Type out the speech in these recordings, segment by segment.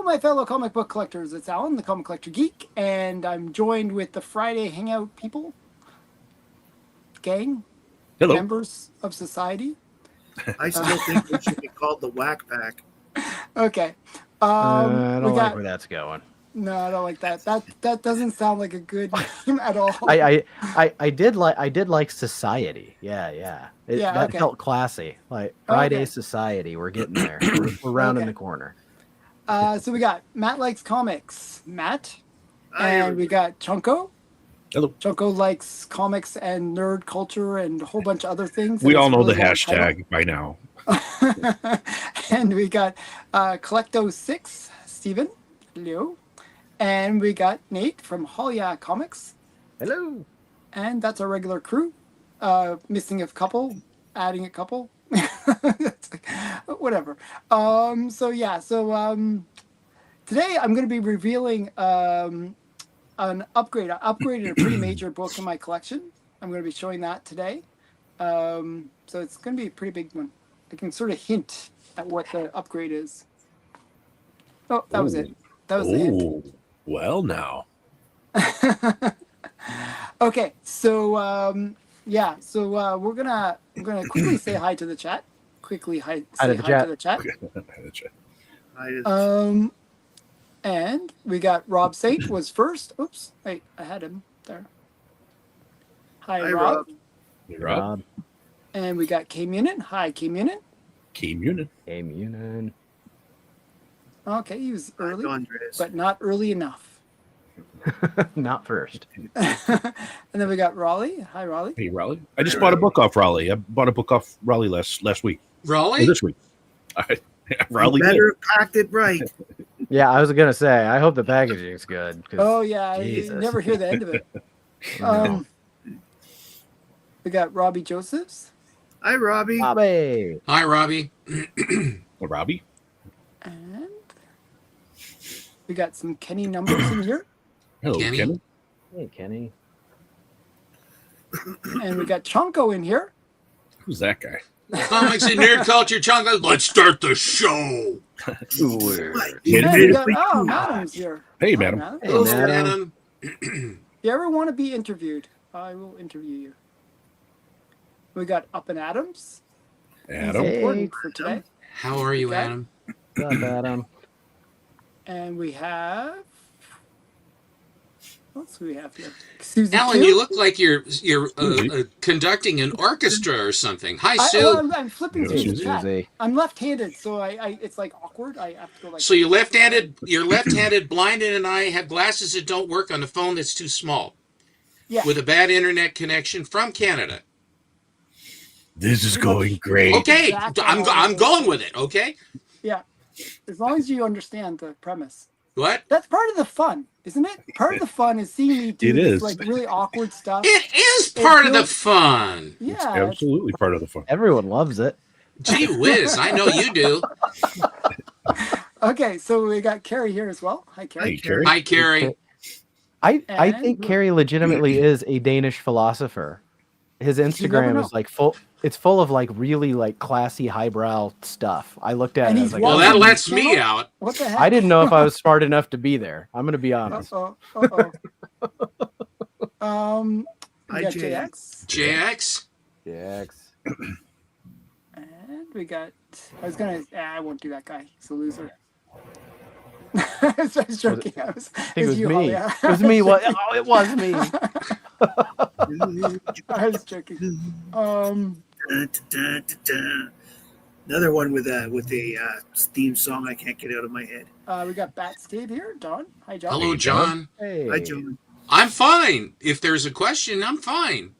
my fellow comic book collectors. It's Alan, the Comic Collector Geek, and I'm joined with the Friday Hangout people, gang, Hello. members of society. I still think it should be called the Whack Pack. Okay. I don't like where that's going. No, I don't like that. That doesn't sound like a good name at all. I did like Society. Yeah. That okay. felt classy. Like Friday Society. We're getting there. We're rounding the corner. So we got Matt likes comics. Matt. And we got Chunko. Hello. Chunko likes comics and nerd culture and a whole bunch of other things. We all know the hashtag by now. And we got Collecto6, Steven. Hello. And we got Nate from Holya Comics. Hello. And that's our regular crew. Missing a couple, adding a couple. It's like, whatever. So today I'm going to be revealing an upgrade. I upgraded a pretty major book in my collection. I'm going to be showing that today. So it's going to be a pretty big one. I can sort of hint at what the upgrade is. Oh, that was it. That was the hint. Well, now. Okay, so we're gonna quickly say hi to the chat. Quickly say hi to the chat. And we got Rob Saint was first. Oops, wait, I had him there. Hi Rob. Hey, Rob. And we got K Munin. Hi K Munin. K Munin. Okay, he was early, but not early enough. Not first. And then we got Raleigh. Hi, Raleigh. Hey, Raleigh. I just bought a book off Raleigh. I bought a book off Raleigh last week. Raleigh? Or this week. Raleigh. You better have packed it right. Yeah, I was gonna say. I hope the packaging's good. Oh yeah, you never hear the end of it. We got Robbie Josephs. Hi, Robbie. Hi, Robbie. Robbie. And we got some Kenny numbers in here. Hello, Kenny. Hey, Kenny. And we got Chunko in here. Who's that guy? Comics and nerd culture, Chunko. Let's start the show. Madam's here. Hey, Madam. Hello, Madam. If you ever want to be interviewed, I will interview you. We got Up and Adams. Adam. He's important for today. How are you, Adam? What's up, Adam? And we have... What else do we have here? Susie Alan, too. you look like you're conducting an orchestra or something. Hi, Sue. I'm flipping through the chat. I'm left-handed, so I it's like awkward. I have to go like. So you're left-handed, blinded, and I have glasses that don't work on a phone that's too small. Yeah. With a bad internet connection from Canada. This is going great. Okay, I'm going with it. Okay. Yeah, as long as you understand the premise. What? That's part of the fun, isn't it? Part of the fun is seeing me do this like really awkward stuff. It is part of the fun. Yeah, it's absolutely part of the fun. Everyone loves it. Gee whiz, I know you do. Okay, so we got Carrie here as well. Hi, Carrie. Hey, Carrie. Hi, Carrie. I think Carrie legitimately is a Danish philosopher. His Instagram is like full. It's full of like really like classy highbrow stuff. I looked at it. I was like, well, that lets me out. What the heck? I didn't know if I was smart enough to be there. I'm gonna be honest. Hi, JX. JX. And we got. I won't do that guy. He's a loser. I was joking. I think it was me. It was me. What? Oh, it was me. I was joking. Another one with the theme song I can't get out of my head. We got Batscape here. Don. Hi, John. Hello, John. Hey. Hi, John. I'm fine. If there's a question, I'm fine.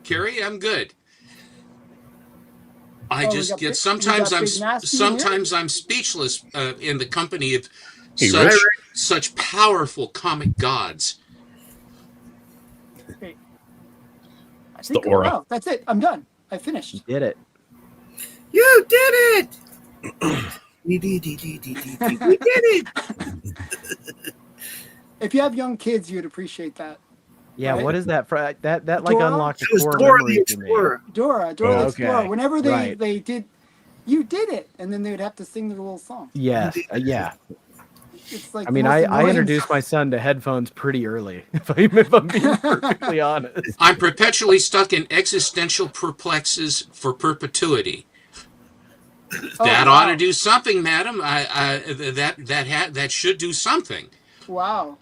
Carrie, I'm good. I just get sometimes I'm speechless in the company of such powerful comic gods. Great. It's the aura. Oh, that's it. I'm done. I finished. You did it. You did it. We did it. If you have young kids, you'd appreciate that. Yeah, right? What is that? That like Dora? Unlocked It was core Dora memory the to me. Explorer. Dora the Explorer. Okay. Whenever they did, you did it, and then they would have to sing the little song. Yes, yeah. It's like I mean, I introduced my son to headphones pretty early, if I'm being perfectly honest. I'm perpetually stuck in existential perplexes for perpetuity. That ought to do something, madam. That should do something. Wow.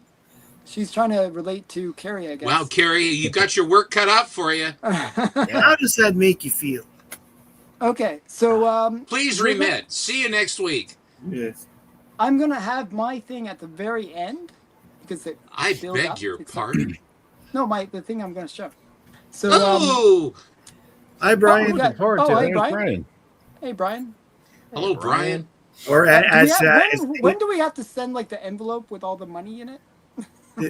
She's trying to relate to Carrie, I guess. Wow, Carrie, you got your work cut out for you. How does that make you feel? Okay, so please remit. See you next week. Yes. I'm gonna have my thing at the very end because I beg your pardon. No, the thing I'm gonna show. So hi Brian. Hey Brian. Brian. Hey Brian. Hello Brian. Or when do we have to send like the envelope with all the money in it?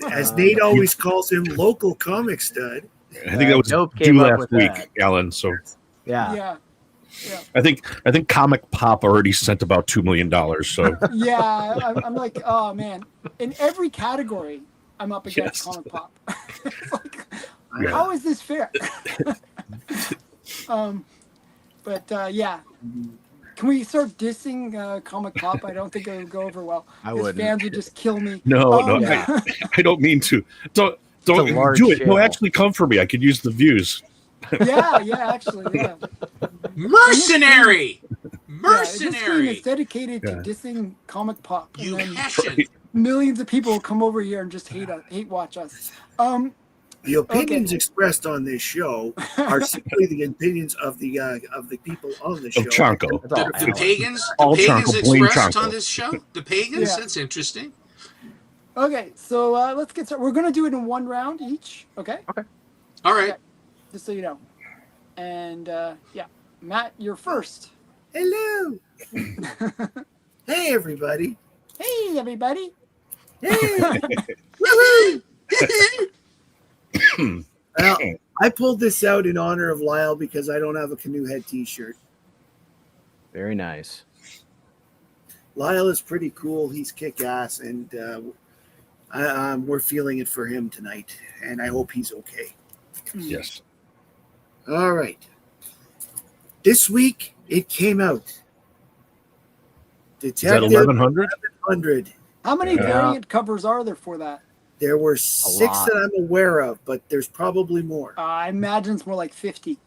As Nate always calls him, local comic stud. I think that was Nope due last week, Alan. So yeah. I think Comic Pop already sent about $2 million. So yeah, I'm like, oh man, in every category, I'm up against Comic Pop. Like, how is this fair? Yeah. Can we start dissing Comic Pop? I don't think it would go over well. His fans would just kill me. No, I don't mean to. Don't do it. Channel. No, actually come for me. I could use the views. Yeah. Mercenary. This stream is dedicated to dissing Comic Pop. You and hessian. Millions of people will come over here and just hate watch us. The opinions expressed on this show are simply the opinions of the people on the show. Of Chanko. The pagans? All The pagans Chanko, expressed Chanko. on this show? The pagans? That's interesting. Okay, so let's get started. We're going to do it in one round each, okay? All right. Okay. Just so you know. And, Matt, you're first. Hello. Hey, everybody. Hey, everybody. Hey. Well, I pulled this out in honor of Lyle because I don't have a Canoe Head t-shirt. Very nice. Lyle is pretty cool. He's kick-ass, and we're feeling it for him tonight, and I hope he's okay. Yes. All right. This week, it came out. Detective Is that 1100? 1100. How many variant covers are there for that? There were 6 that I'm aware of, but there's probably more. I imagine it's more like 50.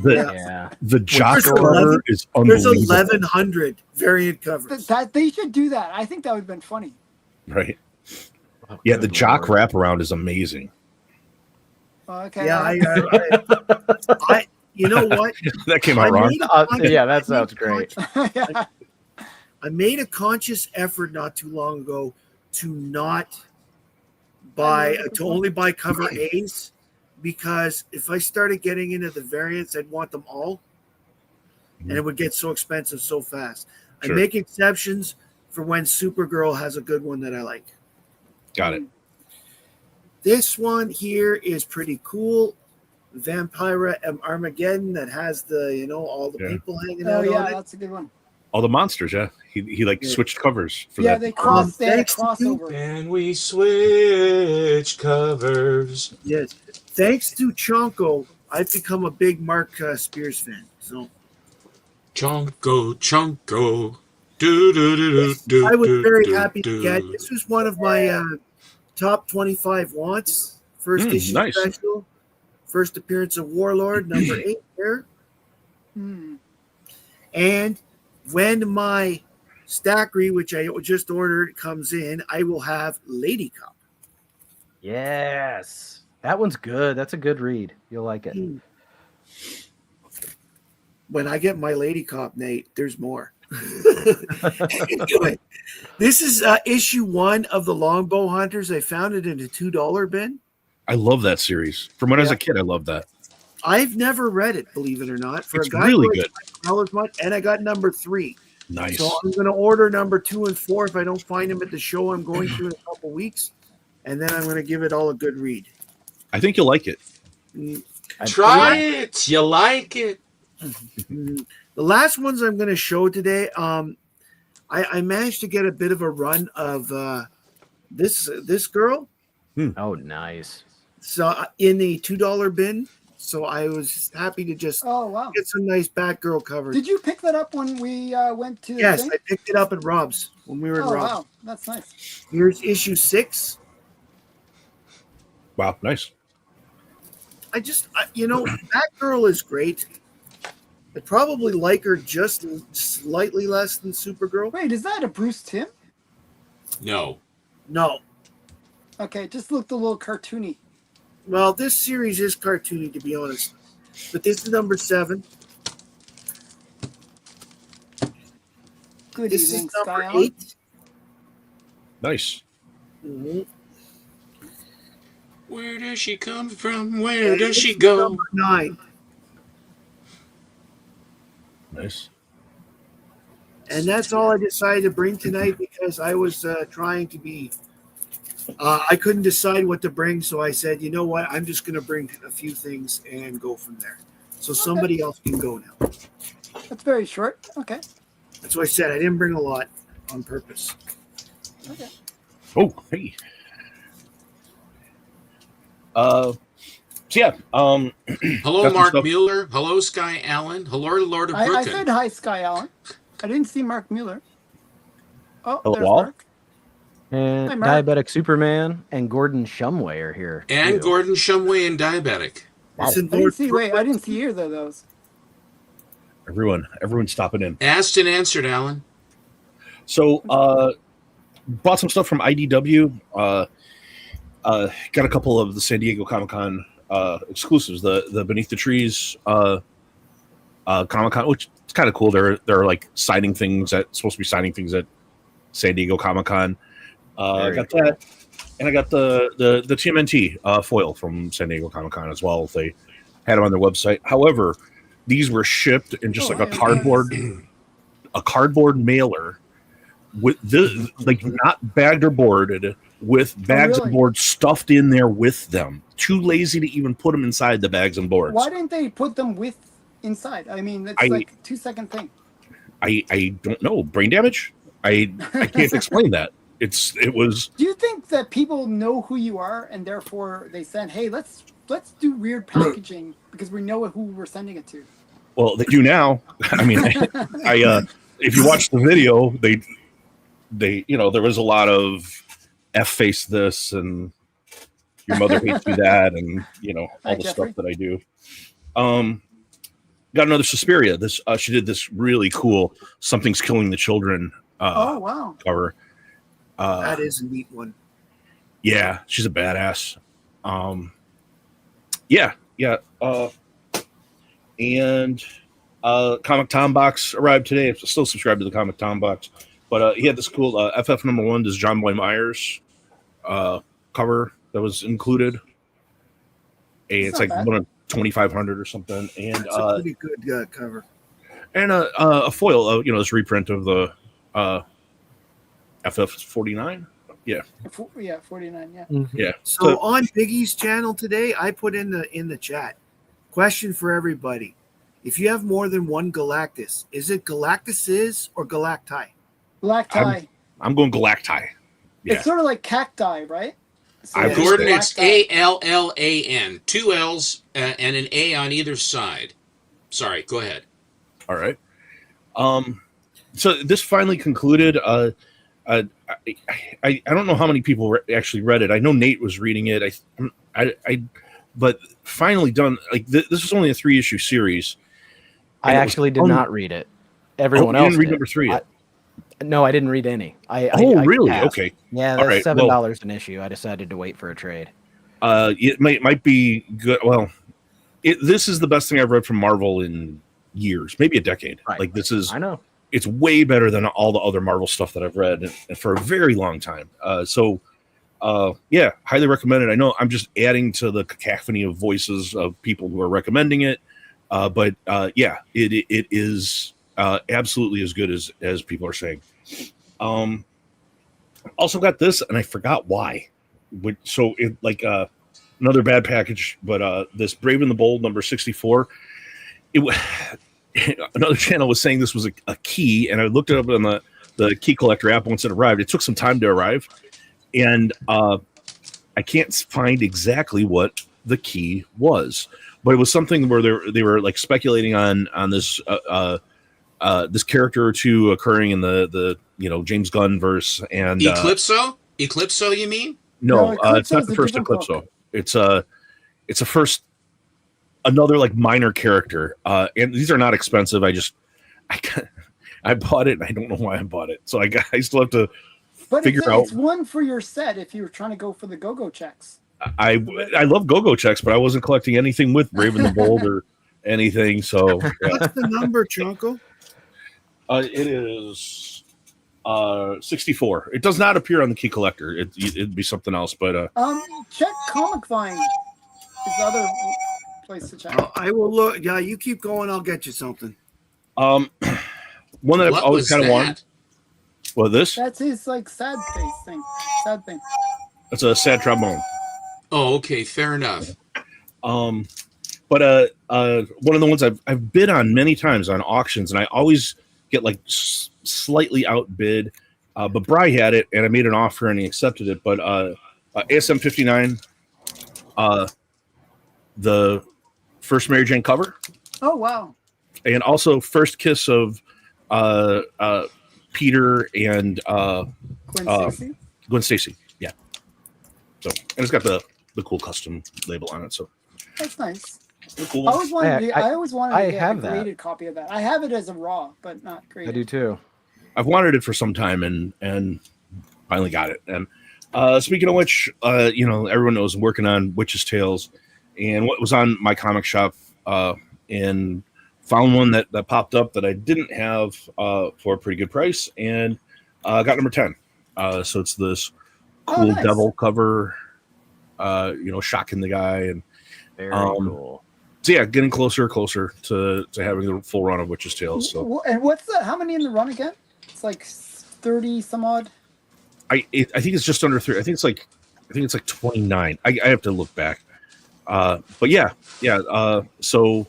The jock cover is unbelievable. There's 1,100 variant covers. They should do that. I think that would have been funny. Right. Yeah, the jock wraparound is amazing. Okay. Yeah, I you know what? That came out wrong. That sounds great. I made a conscious effort not too long ago to only buy cover A's, because if I started getting into the variants, I'd want them all, and it would get so expensive so fast. Sure. I make exceptions for when Supergirl has a good one that I like. Got it. This one here is pretty cool. Vampira Armageddon that has the all the people hanging out on it. That's a good one. All the monsters, he switched covers for that. Yeah, they crossover. And we switch covers. Yes, thanks to Chonko, I've become a big Mark Spears fan. So Chonko. I was very happy to get. This was one of my top 25 wants. First issue special. First appearance of Warlord, number 8 there. And when my Stackery, which I just ordered, comes in, I will have Lady Cop. Yes. That one's good. That's a good read. You'll like it. When I get my Lady Cop, Nate, there's more. Anyway, this is issue 1 of the Longbow Hunters. I found it in a $2 bin. I love that series. From when I was a kid, I loved that. I've never read it, believe it or not. It's really good. And I got number 3. Nice. So I'm going to order number 2 and 4 if I don't find them at the show I'm going to in a couple weeks. And then I'm going to give it all a good read. I think you'll like it. Try it. You like it. The last ones I'm going to show today, I managed to get a bit of a run of this girl. Oh, nice. So in the $2 bin. so I was happy to just wow. get some nice Batgirl covers. Did you pick that up when we went to? Yes, the thing? I picked it up at Rob's when we were in Rob's. Wow, that's nice. Here's issue 6. Wow, nice. Batgirl is great. I probably like her just slightly less than Supergirl. Wait, is that a Bruce Timm? No. No. Okay, just looked a little cartoony. Well, this series is cartoony, to be honest. But this is number 7. Good This evening, is number Sky. 8. Nice. Mm-hmm. Where does she come from? Where does she go? Number 9. Nice. And that's all I decided to bring tonight because I was trying to be. I couldn't decide what to bring, so I said, you know what? I'm just going to bring a few things and go from there. So somebody else can go now. That's very short. Okay. That's what I said. I didn't bring a lot on purpose. Okay. Oh, hey. So yeah. Hello, Mark Mueller. Hello, Sky Allen. Hello, Lord of Brooklyn. I said hi, Sky Allen. I didn't see Mark Mueller. Oh, Hello, there's Wall. Mark. And Hi, Mark. Diabetic Superman and Gordon Shumway are here. And too. Gordon Shumway and Diabetic. Wow. Isn't I Lord didn't see. Wait, I didn't see either of those. Everyone's stopping in. Asked and answered, Alan. So, bought some stuff from IDW. Got a couple of the San Diego Comic-Con exclusives. The Beneath the Trees Comic-Con, which is kind of cool. They're like supposed to be signing things at San Diego Comic-Con. I got that, and I got the TMNT foil from San Diego Comic-Con as well. They had them on their website. However, these were shipped in just a cardboard mailer with this, like, not bagged or boarded, with bags and boards stuffed in there with them. Too lazy to even put them inside the bags and boards. Why didn't they put them inside? I mean, it's like a 2-second thing. I don't know. Brain damage? I can't explain that. It was. Do you think that people know who you are and therefore they send, hey, let's do weird packaging because we know who we're sending it to? Well, they do now. I mean, if you watch the video, they there was a lot of F-face this and your mother hates you that, and all the stuff that I do. Got another Suspiria. She did this really cool "Something's Killing the Children" wow, cover. that is a neat one. Yeah, she's a badass. Yeah. And Comic Tom box arrived today. I'm still subscribed to the Comic Tom box, but he had this cool FF #1 does John Boy Myers cover that was included. It's like one of 2,500 or something, and it's a pretty good cover. And a foil, this reprint of the FF 49. Yeah. Yeah, 49. Yeah. Mm-hmm. Yeah. So on Biggie's channel today, I put in the chat question for everybody: if you have more than one Galactus, is it Galactuses or Galacti? Galacti. I'm going Galacti. Yeah. It's sort of like cacti, right? So Gordon, it's Galacti. ALLAN, 2 L's and an A on either side. Sorry, go ahead. All right. So this finally concluded. I don't know how many people actually read it. I know Nate was reading it. But finally done. Like this is only a 3-issue series. I actually did not read it. Everyone else didn't read did. number 3 yet. No, I didn't read any. I really? passed. Okay. Yeah, that's $7 an issue. I decided to wait for a trade. It might be good. Well, this is the best thing I've read from Marvel in years, maybe a decade. Right. Like this is. I know. It's way better than all the other Marvel stuff that I've read for a very long time. Yeah, highly recommend it. I know I'm just adding to the cacophony of voices of people who are recommending it. But yeah, it is absolutely as good as people are saying. Also got this, and I forgot why. So it another bad package, but this Brave and the Bold number 64. Another channel was saying this was a key, and I looked it up on the Key Collector app once it arrived. It took some time to arrive, and I can't find exactly what the key was, but it was something where they were like speculating on this this character or two occurring in the James Gunn verse and Eclipso, you mean? No, it's not the first Eclipso. It's a first another like minor character. And these are not expensive. I bought it and I don't know why I bought it. So I still have to figure out. It's one for your set if you were trying to go for the go-go checks. I love go-go checks, but I wasn't collecting anything with Raven the Bold or anything. So yeah. What's the number, Chonko? It is 64. It does not appear on the Key Collector. It'd be something else, but check Comic Vine. Is the other place to check. I will look. Yeah, you keep going. I'll get you something. One that I've always kind of wanted. Well, this? That's his like sad face thing. Sad thing. That's a sad trombone. Oh, okay, fair enough. But one of the ones I've bid on many times on auctions, and I always get like slightly outbid. But Bry had it, and I made an offer, and he accepted it. But ASM 59, the first Mary Jane cover. Oh wow! And also first kiss of Peter and Gwen Stacy. Yeah. So, and it's got the cool custom label on it. So that's nice. Cool. I always wanted to get a that. graded copy of that. I have it as a raw, but not graded. I do too. I've wanted it for some time and finally got it. And speaking of which, everyone knows I'm working on Witch's Tales, and what was on my comic shop and found one that popped up that I didn't have for a pretty good price, and got number 10. So it's this cool nice. devil cover, shocking the guy, and very cool. So yeah, getting closer to having the full run of Witch's Tales. So and how many in the run again? It's like 30 some odd. I think it's just under 30. I think it's like 29. I have to look back. But yeah. So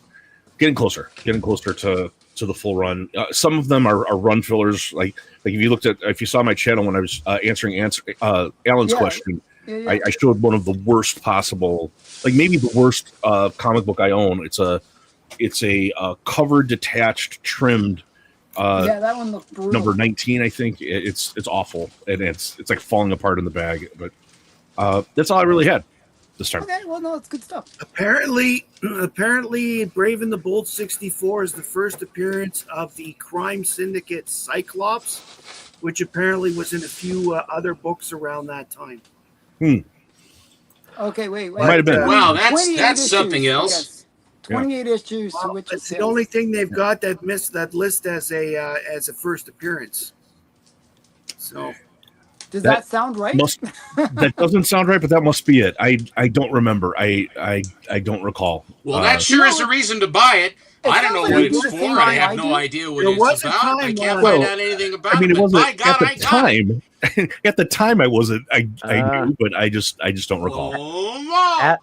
getting closer to the full run. Some of them are run fillers. Like if you saw my channel when I was answering Alan's question, yeah. I showed one of the worst possible, like maybe the worst comic book I own. It's a cover detached trimmed. That one looked brutal. Number 19, I think. It's awful, and it's like falling apart in the bag. But that's all I really had this time. Okay, well, no, it's good stuff. Apparently, Brave and the Bold 64 is the first appearance of the crime syndicate Cyclops, which apparently was in a few other books around that time. Okay, wait. Might have been. Wow, that's something else. 28 issues to which it's the only thing they've got that missed that list as a first appearance. So does that sound right? That doesn't sound right, but that must be it. I don't remember. I don't recall. Well, that sure is a reason to buy it. I don't know what it's for. I have no idea what it's about. I can't find out anything about it. I mean, it wasn't at the time. At the time, I wasn't. I knew, but I just don't recall. Oh,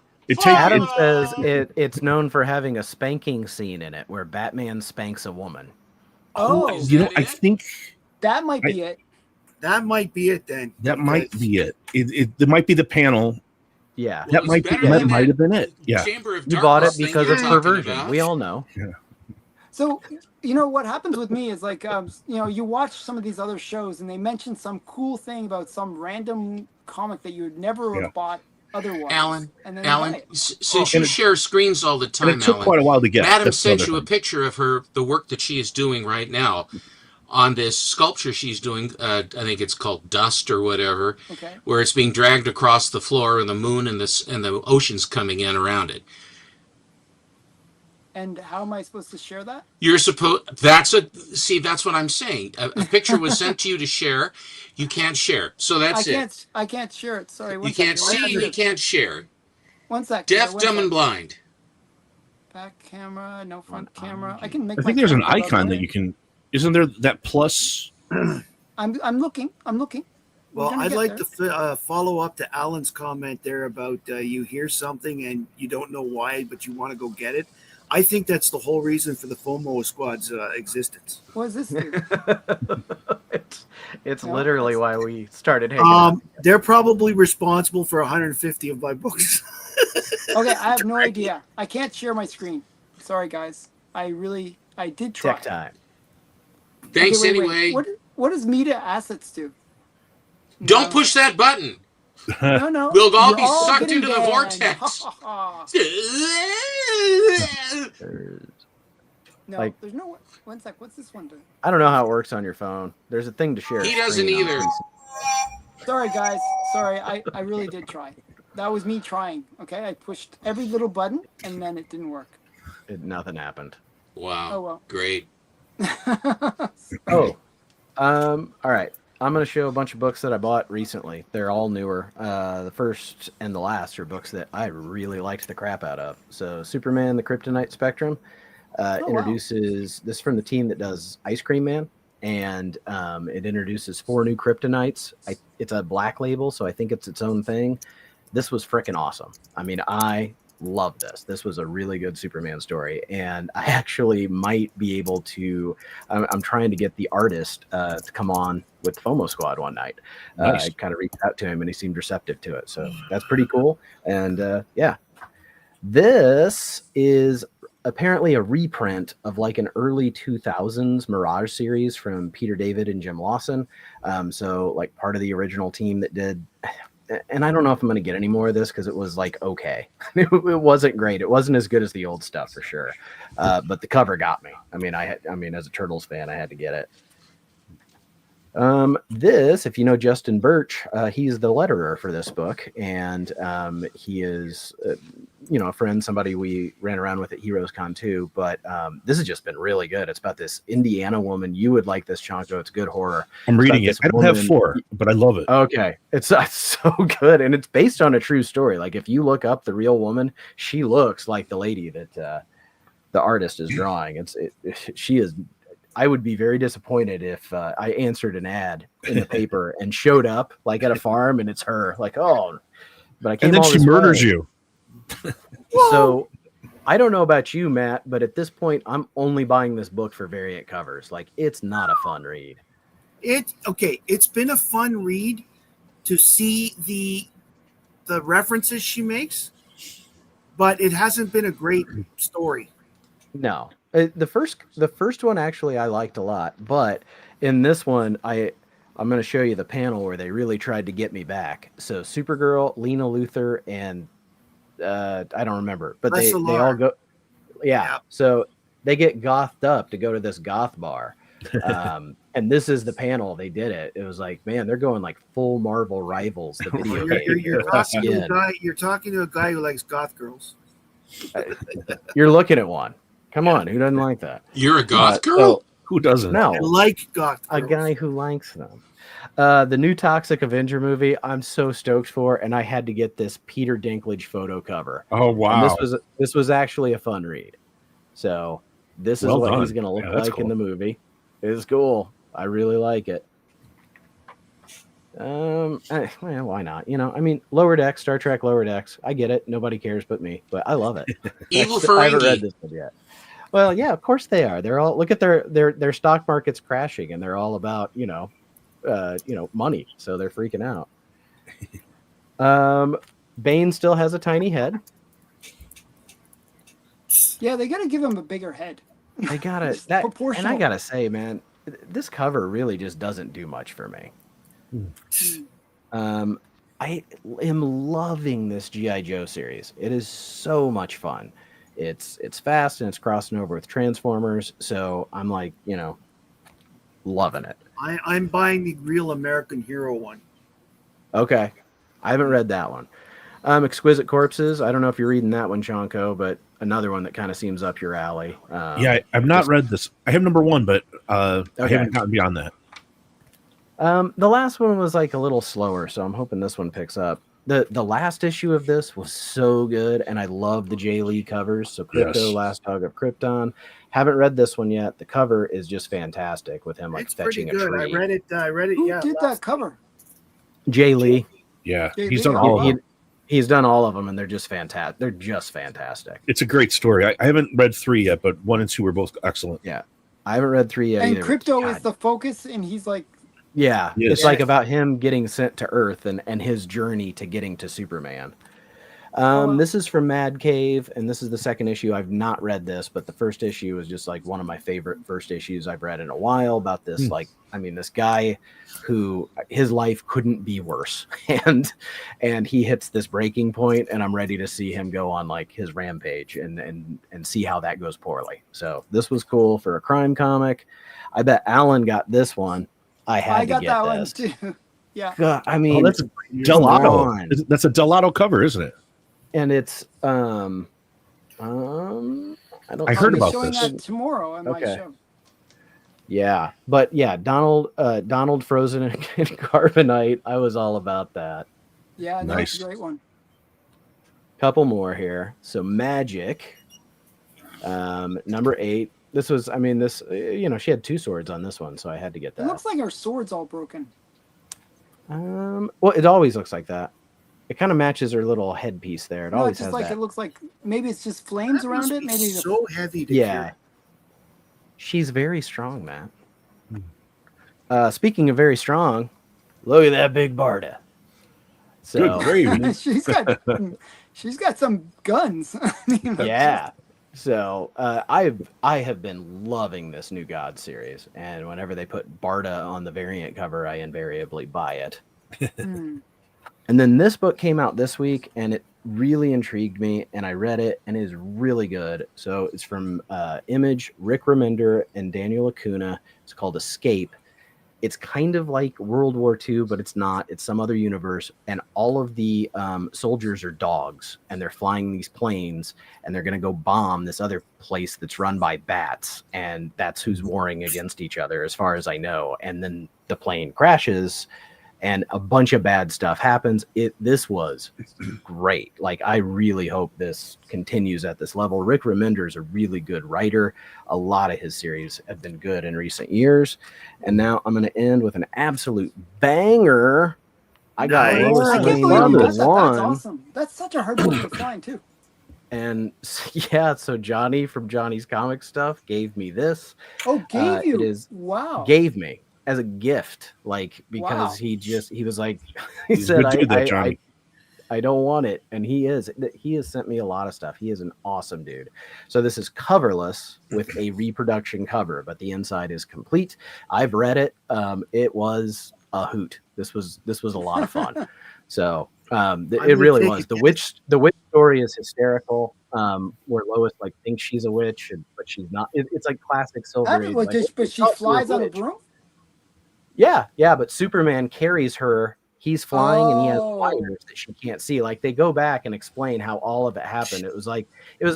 Adam says it's known for having a spanking scene in it where Batman spanks a woman. Oh, I think that might be it. That might be it then. That might be it. It might be the panel. Yeah, that might have been it. Yeah, you bought it because of perversion. We all know. Yeah. So what happens with me is like you watch some of these other shows and they mention some cool thing about some random comic that you would never have bought otherwise. Alan, since you share screens all the time, it took quite a while to get. Madam sent you a picture of the work that she is doing right now on this sculpture she's doing. I think it's called Dust or whatever, where it's being dragged across the floor and the moon and the ocean's coming in around it. And how am I supposed to share that? You're supposed. That's what I'm saying. A picture was sent to you to share. You can't share, so that's it. I can't share it. Sorry. You can't see. You can't share. 1 second. Deaf, dumb, and blind. Back camera, no front camera. I can make. I think there's an icon that you can. Isn't there that plus? I'm looking. Well, I'd like to follow up to Alan's comment there about you hear something and you don't know why, but you want to go get it. I think that's the whole reason for the FOMO Squad's existence. What does this do? It's literally why we started hanging out. They're probably responsible for 150 of my books. Okay, I have no idea. I can't share my screen. Sorry, guys. I did try. Tech time. Thanks Okay, anyway. What does media assets do? Don't push that button. No. We'll all You're be sucked getting into the banned. vortex. No, there's no. One sec. What's this one doing? I don't know how it works on your phone. There's a thing to share. He doesn't either. Sorry, guys. Sorry, I really did try. That was me trying. Okay, I pushed every little button and then it didn't work. Nothing happened. Wow. Oh well. Great. All right. I'm going to show a bunch of books that I bought recently. They're all newer. The first and the last are books that I really liked the crap out of. So Superman, the Kryptonite Spectrum introduces this from the team that does Ice Cream Man. And it introduces 4 new Kryptonites. It's a black label, so I think it's its own thing. This was freaking awesome. I mean, I love this. This was a really good Superman story, and I actually might be able to. I'm trying to get the artist to come on with FOMO Squad one night. Nice. I kind of reached out to him, and he seemed receptive to it. So that's pretty cool. And yeah, this is apparently a reprint of like an early 2000s Mirage series from Peter David and Jim Lawson. So like part of the original team that did. And I don't know if I'm going to get any more of this because it was like, okay, it wasn't great. It wasn't as good as the old stuff for sure. But the cover got me. I mean, as a Turtles fan, I had to get it. This, if you know Justin Birch, he's the letterer for this book, and he is, a friend, somebody we ran around with at Heroes Con too. But this has just been really good. It's about this Indiana woman. You would like this, Chanko. It's good horror. I'm reading it. I don't have 4, but I love it. Okay, it's so good, and it's based on a true story. Like if you look up the real woman, she looks like the lady that the artist is drawing. She is. I would be very disappointed if I answered an ad in the paper and showed up like at a farm and it's her. Like, oh, but I came. And then she murders you. So I don't know about you, Matt, but at this point, I'm only buying this book for variant covers. Like, it's not a fun read. It's been a fun read to see the references she makes, but it hasn't been a great story. No. The first one actually I liked a lot, but in this one I'm going to show you the panel where they really tried to get me back. So Supergirl, Lena Luthor, and I don't remember, but they all go, yeah. So they get gothed up to go to this goth bar, and this is the panel. They did it. It was like, man, they're going like full Marvel Rivals. The video game. You're talking to a guy who likes goth girls. You're looking at one. Come on, who doesn't like that? You're a goth girl? Who doesn't? No. I like goth girls. A guy who likes them. The new Toxic Avenger movie, I'm so stoked for, and I had to get this Peter Dinklage photo cover. Oh, wow. And this was actually a fun read. So this is what he's going to look like in the movie. It's cool. I really like it. Why not? Lower Decks, Star Trek Lower Decks. I get it. Nobody cares but me, but I love it. Evil Ferengi. I haven't read this one yet. Well, yeah, of course they are. They're all, look at their stock market's crashing, and they're all about money, so they're freaking out. Bane still has a tiny head. Yeah, they got to give him a bigger head. They gotta and I gotta say, man, this cover really just doesn't do much for me. I am loving this G.I. Joe series. It is so much fun. It's fast and it's crossing over with Transformers, so I'm like, loving it. I'm buying the Real American Hero one. Okay. I haven't read that one. Exquisite Corpses. I don't know if you're reading that one, Chanko, but another one that kind of seems up your alley. I've not read this. I have number 1, but I haven't gotten beyond that. The last one was like a little slower, so I'm hoping this one picks up. The last issue of this was so good, and I love the Jay Lee covers. So Crypto, Last Hug of Krypton. Haven't read this one yet. The cover is just fantastic with him like it's fetching pretty good. a tree. I read it. Who did that cover? Jay Lee. Yeah, he's done all of them. He's done all of them, and they're just fantastic. They're just fantastic. It's a great story. I haven't read 3 yet, but 1 and 2 were both excellent. Yeah, I haven't read 3 yet. And either. Crypto is the focus, and he's like, yeah, yes. It's like about him getting sent to Earth and his journey to getting to Superman. wow. This is from Mad Cave, and this is the second issue. I've not read this, but the first issue is just like one of my favorite first issues I've read in a while about this. This guy who his life couldn't be worse, and he hits this breaking point, and I'm ready to see him go on like his rampage and see how that goes poorly. So this was cool for a crime comic. I bet Alan got this one. I got that this. one too. Yeah. God, I mean, that's a Delato. That's a Delato cover, isn't it? And it's I heard about showing this that tomorrow on my show. Yeah, but yeah, Donald Frozen in Carbonite. I was all about that. Yeah, nice. That's a great one. Couple more here. So Magic, number 8. This was, she had 2 swords on this one, so I had to get that. It looks like her sword's all broken. Well, it always looks like that. It kind of matches her little headpiece there. It always has that. It looks like maybe it's just flames around it. Maybe it's so heavy to carry. She's very strong, man. Speaking of very strong, look at that big Barda. So, good gravy. she's got some guns. Yeah. So I have been loving this New God series, and whenever they put Barda on the variant cover, I invariably buy it. And then this book came out this week, and it really intrigued me, and I read it, and it is really good. So it's from Image, Rick Remender, and Daniel Acuna. It's called Escape. It's kind of like World War II, but it's not. It's some other universe, and all of the soldiers are dogs, and they're flying these planes, and they're going to go bomb this other place that's run by bats, and that's who's warring against each other, as far as I know. And then the plane crashes, and a bunch of bad stuff happens. This was great. Like, I really hope this continues at this level. Rick Remender is a really good writer. A lot of his series have been good in recent years. And now I'm going to end with an absolute banger. I got Lois Lane number 1. That's awesome. That's such a hard book to find, too. And yeah, so Johnny from Johnny's Comic Stuff gave me this. Oh, gave you? It is, wow. Gave me as a gift, like, because he was like, he said, I don't want it. And he has sent me a lot of stuff. He is an awesome dude. So this is coverless with a reproduction cover, but the inside is complete. I've read it. It was a hoot. This was a lot of fun. So it really was. The witch story is hysterical. Where Lois like thinks she's a witch, but she's not. It's like classic Silver Age. But she flies on a broom? Yeah, but Superman carries her. He's flying and he has wires that she can't see. Like, they go back and explain how all of it happened. It was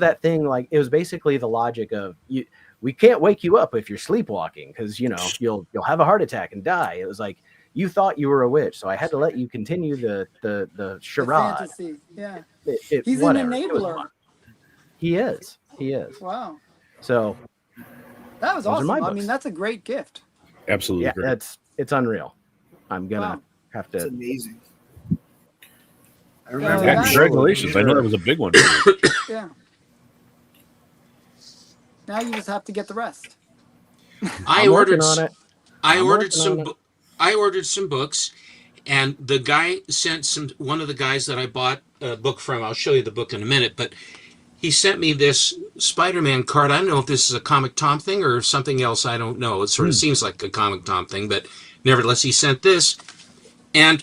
that thing, like, it was basically the logic of we can't wake you up if you're sleepwalking, because you'll have a heart attack and die. It was like, you thought you were a witch, so I had to let you continue the charade. The fantasy. Yeah. He's whatever. an enabler. He is. Wow. So that was awesome. I mean, that's a great gift. Absolutely. Yeah, great. It's unreal. I'm gonna have to. It's amazing. I remember. Congratulations! I know that was a big one. Yeah. Now you just have to get the rest. I ordered some books, and the guy sent one of the guys that I bought a book from. I'll show you the book in a minute, but he sent me this Spider-Man card. I don't know if this is a Comic Tom thing or something else. I don't know. It sort of seems like a Comic Tom thing, but nevertheless, he sent this. And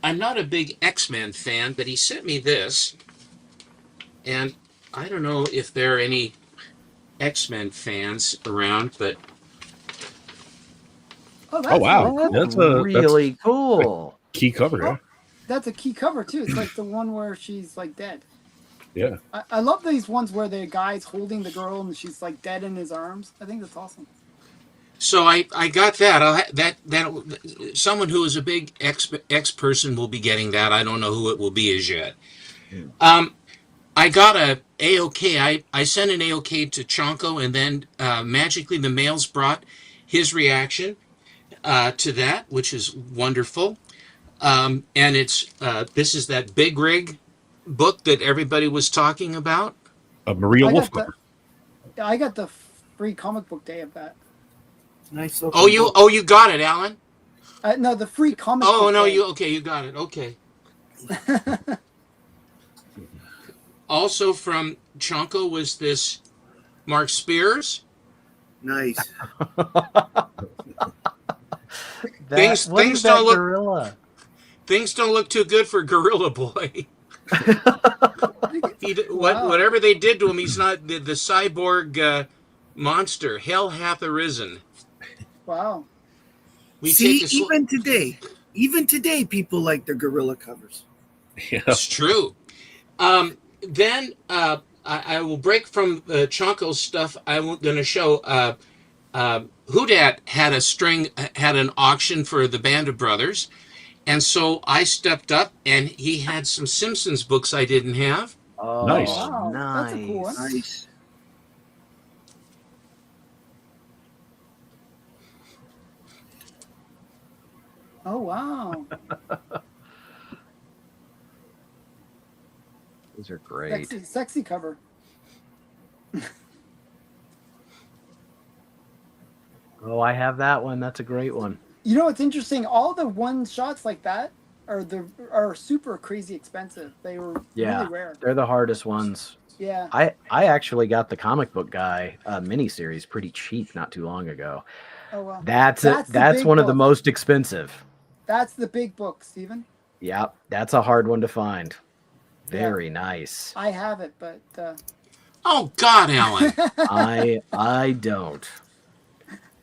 I'm not a big X-Men fan, but he sent me this. And I don't know if there are any X-Men fans around, but... Oh wow. That's really cool. Key cover, yeah. That's a key cover, too. It's like the one where she's, like, dead. Yeah. I love these ones where the guy's holding the girl and she's like dead in his arms. I think that's awesome. So I got that. That someone who is a big X person will be getting that. I don't know who it will be as yet. I got a AOK. I sent an AOK to Chonko, and then magically the mails brought his reaction to that, which is wonderful. And it's this is that Big Rig book that everybody was talking about. Maria Wolf cover. I got the free comic book day of that. Nice. You got it, Alan. No, the free comic. Oh book no, day. you got it. Okay. also from Chonko was this Mark Spears. Nice. Things don't look gorilla. Things don't look too good for Gorilla Boy. Whatever they did to him, he's not the cyborg monster. Hell hath arisen. Wow. Even today, people like their gorilla covers. Yeah. It's true. Then I will break from Chonko's stuff. I'm going to show Houdat had an auction for the Band of Brothers. And so I stepped up, and he had some Simpsons books I didn't have. Oh, nice. Wow, nice. That's a cool one. Nice. Oh, wow. These are great. Sexy cover. Oh, I have that one. That's a great one. You know, it's interesting. All the one shots like that are super crazy expensive. They were really rare. They're the hardest ones. Yeah. I actually got the Comic Book Guy miniseries pretty cheap not too long ago. Oh wow. That's one of the most expensive. That's the big book, Stephen. Yeah, that's a hard one to find. Very nice. I have it, but oh God, Alan. I don't.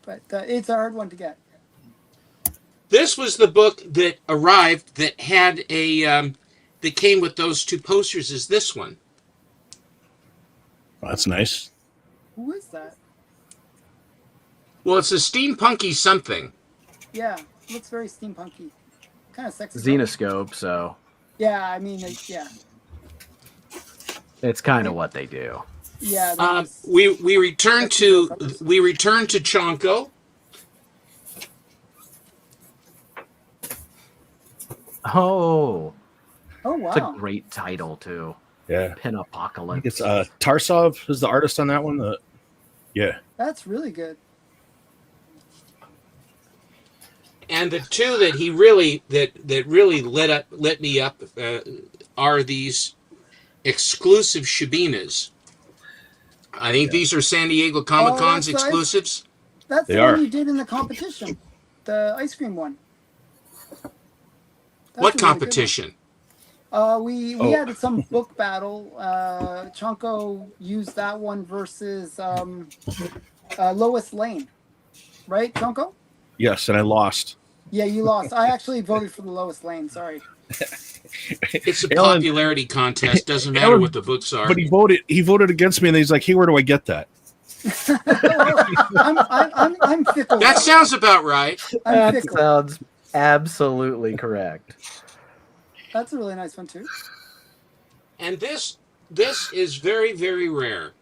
But it's a hard one to get. This was the book that arrived that had a that came with those two posters. Is this one? Oh, that's nice. Who is that? Well, it's a steampunky something. Yeah, looks very steampunky. Kind of sexy. Xenoscope, so. Yeah, I mean, yeah. It's kind of what they do. Yeah. We return to Chonko. Oh wow. It's a great title too. Yeah. Pin-Apocalypse. It's Tarsov is the artist on that one. Yeah. That's really good. And the two that he really that really lit me up are these exclusive Shibinas. I think these are San Diego Comic-Con's exclusives. That's the one you did in the competition, the ice cream one. What competition? We had some book battle. Chonko used that one versus Lois Lane, right, Chonko? Yes, and I lost. Yeah, you lost. I actually voted for the Lois Lane. Sorry. It's a popularity contest. Doesn't matter what the books are. But he voted against me, and he's like, "Hey, where do I get that?" I'm fickle. That sounds about right. That sounds absolutely correct. That's a really nice one too. And this is very, very rare.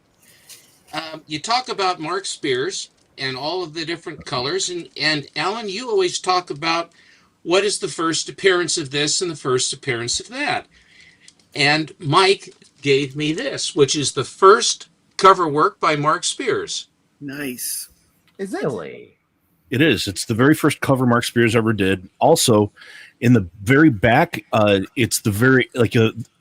You talk about Mark Spears and all of the different colors, and Alan, you always talk about what is the first appearance of this and the first appearance of that. And Mike gave me this, which is the first cover work by Mark Spears. Nice. Is it? Really? It is. It's the very first cover Mark Spears ever did. Also, in the very back, it's the very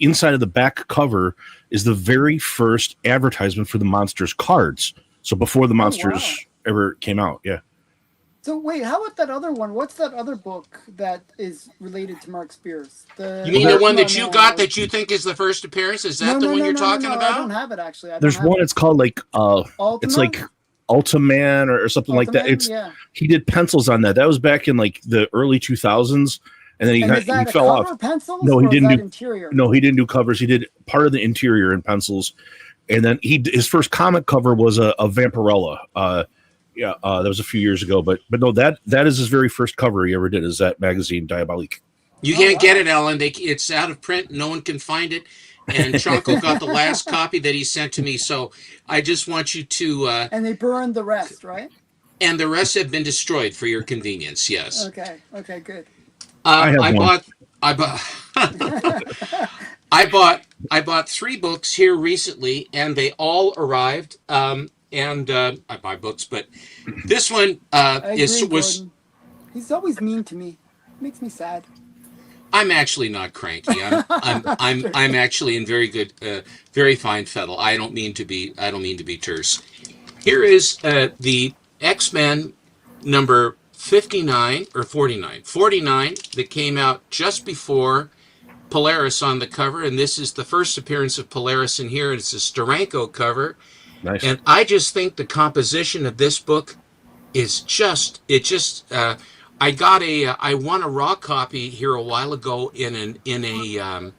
inside of the back cover is the very first advertisement for the Monsters cards. So before the Monsters ever came out, yeah. So wait, how about that other one? What's that other book that is related to Mark Spears? You mean the one that you got that you think is the first appearance? Is that the one you're talking about? I don't have it actually. There's one. It's called it's like Ultiman or something like that. It's he did pencils on that. That was back in like the early 2000s, and then he fell off. Pencils, no, he didn't do interior. No, he didn't do covers. He did part of the interior in pencils, and then his first comic cover was a Vampirella. That was a few years ago, but no, that is his very first cover he ever did. Is that magazine Diabolique? You can't get it, Ellen. It's out of print. No one can find it. And Chonko got the last copy that he sent to me. So I just want you to. And they burned the rest, right? And the rest have been destroyed for your convenience. Yes. Okay. Okay. Good. I bought 3 books here recently, and they all arrived. And I buy books, but this one was. He's always mean to me. Makes me sad. I'm actually not cranky. I'm actually in very good, very fine fettle. I don't mean to be terse. Here is the X-Men number 59 or 49. 49 that came out just before Polaris on the cover, and this is the first appearance of Polaris in here. It's a Steranko cover. Nice. And I just think the composition of this book is I won a raw copy here a while ago in a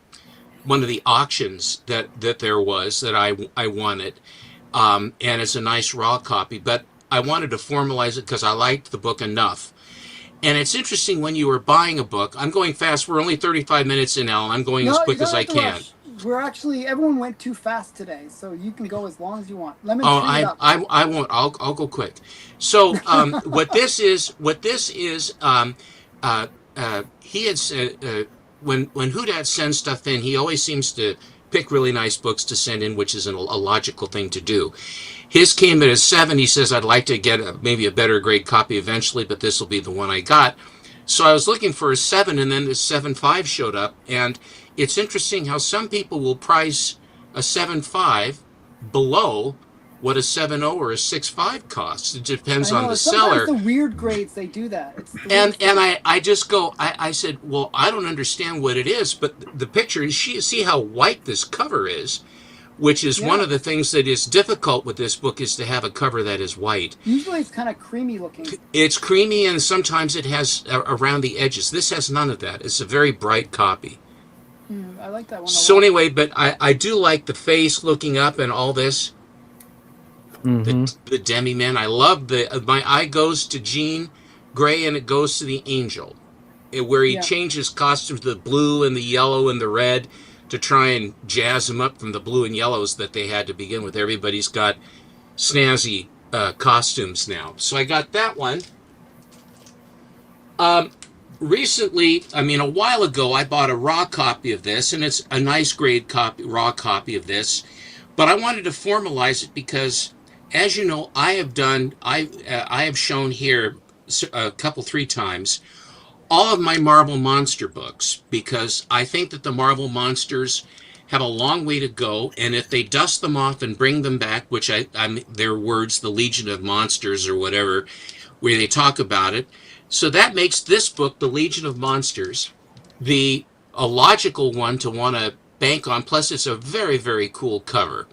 one of the auctions that there was that I won it. And it's a nice raw copy, but I wanted to formalize it because I liked the book enough. And it's interesting when you were buying a book. I'm going fast. We're only 35 minutes in, Alan. I'm going as quick as I can. Rush. We're actually, everyone went too fast today, so you can go as long as you want. Lemon I won't. I'll go quick. So what this is, he had said when Hudat sends stuff in, he always seems to pick really nice books to send in, which is a logical thing to do. His came at a 7. He says, I'd like to get maybe a better grade copy eventually, but this will be the one I got. So I was looking for a 7, and then the 7.5 showed up. And it's interesting how some people will price a 7.5 below what a 7.0 or a 6.5 costs. It depends on the seller. The weird grades, they do that. And I just go, I said, well, I don't understand what it is, but the picture, see how white this cover is, which is one of the things that is difficult with this book, is to have a cover that is white. Usually it's kind of creamy looking. It's creamy, and sometimes it has around the edges. This has none of that. It's a very bright copy. I like that one a lot. So anyway, but I do like the face looking up and all this. The Demi-Man. I love my eye goes to Jean Grey, and it goes to the Angel, where he changes costumes, the blue and the yellow and the red, to try and jazz them up from the blue and yellows that they had to begin with. Everybody's got snazzy costumes now. So I got that one. Recently, a while ago, I bought a raw copy of this, and it's a nice grade raw copy of this. But I wanted to formalize it because, as you know, I have shown here a couple, 3 times all of my Marvel Monster books, because I think that the Marvel Monsters have a long way to go, and if they dust them off and bring them back, which their words, the Legion of Monsters or whatever, where they talk about it, so that makes this book, The Legion of Monsters, a logical one to want to bank on. Plus, it's a very, very cool cover.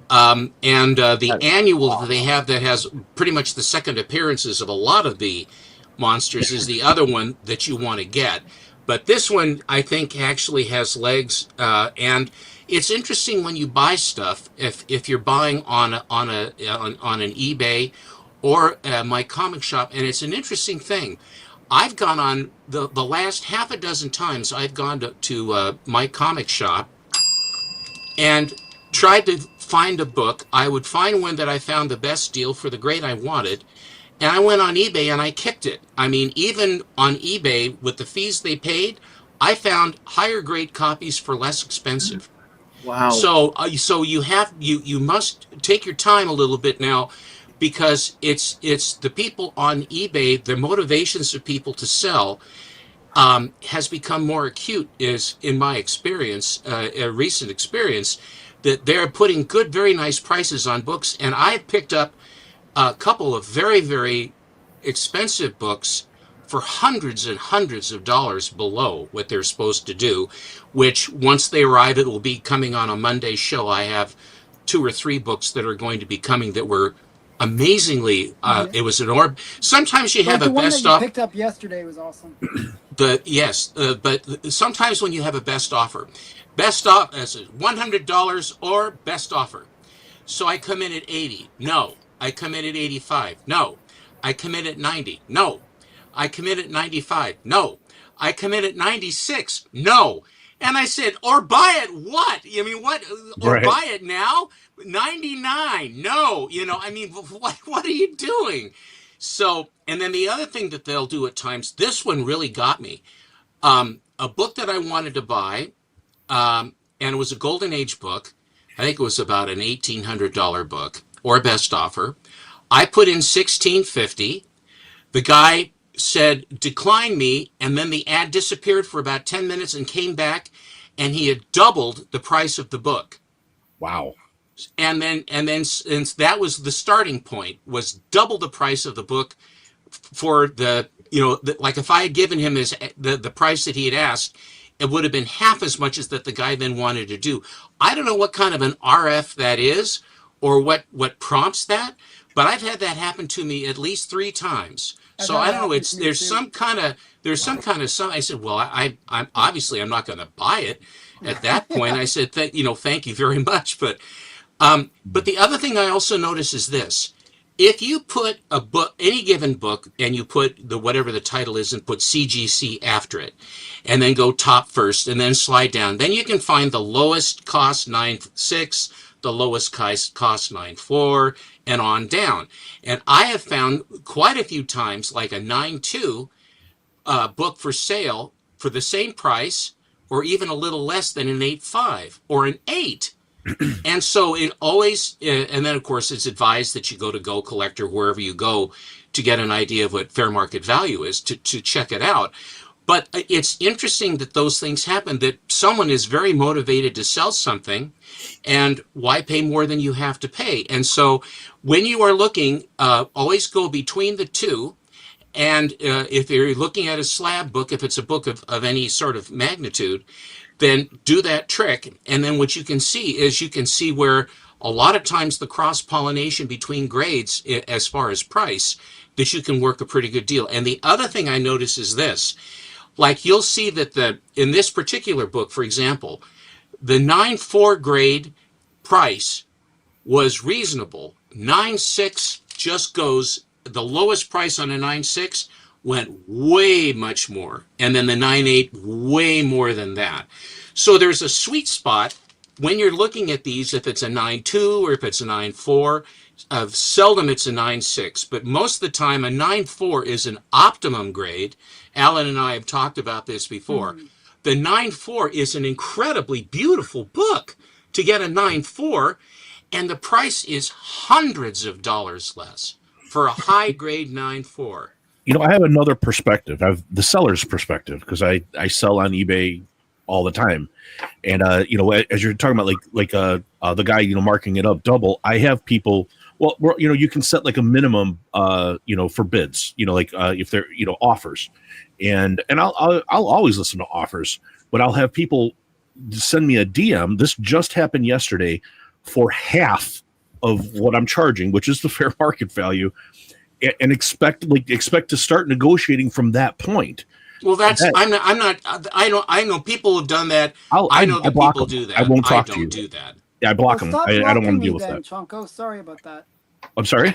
And the annual that they have that has pretty much the second appearances of a lot of the monsters is the other one that you want to get. But this one, I think, actually has legs. And it's interesting when you buy stuff, if you're buying on an eBay or my comic shop, and it's an interesting thing. I've gone on the last half a dozen times. I've gone to my comic shop and tried to find a book. I would find one that I found the best deal for the grade I wanted, and I went on eBay and I kicked it. Even on eBay, with the fees they paid, I found higher grade copies for less expensive. Wow. So you must take your time a little bit now, because it's the people on eBay, the motivations of people to sell has become more acute, is in my experience, a recent experience, that they're putting good, very nice prices on books. And I've picked up a couple of very, very expensive books for hundreds and hundreds of dollars below what they're supposed to do, which once they arrive, it will be coming on a Monday show. I have 2 or 3 books that are going to be coming that were amazingly, it was an orb. Sometimes you have a best offer. The one that you picked up yesterday was awesome. But sometimes when you have a best offer, best off as $100 or best offer. So I come in at 80. No. I come in at 85. No. I come in at 90. No. I come in at 95. No. I come in at 96. No. And I said, or buy it what? What? Or right. Buy it now? 99. No. What are you doing? So, and then the other thing that they'll do at times, this one really got me. A book that I wanted to buy, and it was a Golden Age book. I think it was about an $1,800 book, or best offer. I put in $1,650. The guy said, decline me, and then the ad disappeared for about 10 minutes and came back, and he had doubled the price of the book. Wow. And then since that was the starting point, was double the price of the book for the, like if I had given him the price that he had asked, it would have been half as much as that the guy then wanted to do. I don't know what kind of an RF that is or what prompts that, but I've had that happen to me at least 3 times. So I don't know. There's some kind of. I said, well, I'm obviously I'm not going to buy it. At that point, I said, thank you very much. But the other thing I also notice is this: if you put a book, any given book, and you put whatever the title is, and put CGC after it, and then go top first, and then slide down, then you can find the lowest cost 9.6, the lowest cost 9.4, and on down. And I have found quite a few times, like a 9.2 book for sale for the same price, or even a little less than an 8.5 or an 8. And so it always, and then of course it's advised that you go to Go Collector, wherever you go, to get an idea of what fair market value is, to check it out. But it's interesting that those things happen, that someone is very motivated to sell something, and why pay more than you have to pay? And so when you are looking, always go between the two. And if you're looking at a slab book, if it's a book of any sort of magnitude, then do that trick. And then what you can see is where a lot of times the cross-pollination between grades as far as price, that you can work a pretty good deal. And the other thing I notice is this, like you'll see that in this particular book, for example, the 9.4 grade price was reasonable. 9.6 just goes, the lowest price on a 9.6 went way much more. And then the 9.8 way more than that. So there's a sweet spot when you're looking at these, if it's a 9.2 or if it's a 9.4, seldom it's a 9.6, but most of the time a 9.4 is an optimum grade. Alan and I have talked about this before. The 9.4 is an incredibly beautiful book. To get a 9.4, and the price is hundreds of dollars less for a high grade 9.4. I have another perspective. I have the seller's perspective, because I sell on eBay all the time. And, as you're talking about, the guy, marking it up double, I have people, well, you can set like a minimum, for bids, if they're, offers. And I'll always listen to offers, but I'll have people send me a DM. This just happened yesterday for half of what I'm charging, which is the fair market value, and expect to start negotiating from that point. Well, I know people have done that. I know that people do that. I won't talk to you. Do that. Yeah, I block them. I don't want to deal with that. Chonko, sorry about that. I'm sorry.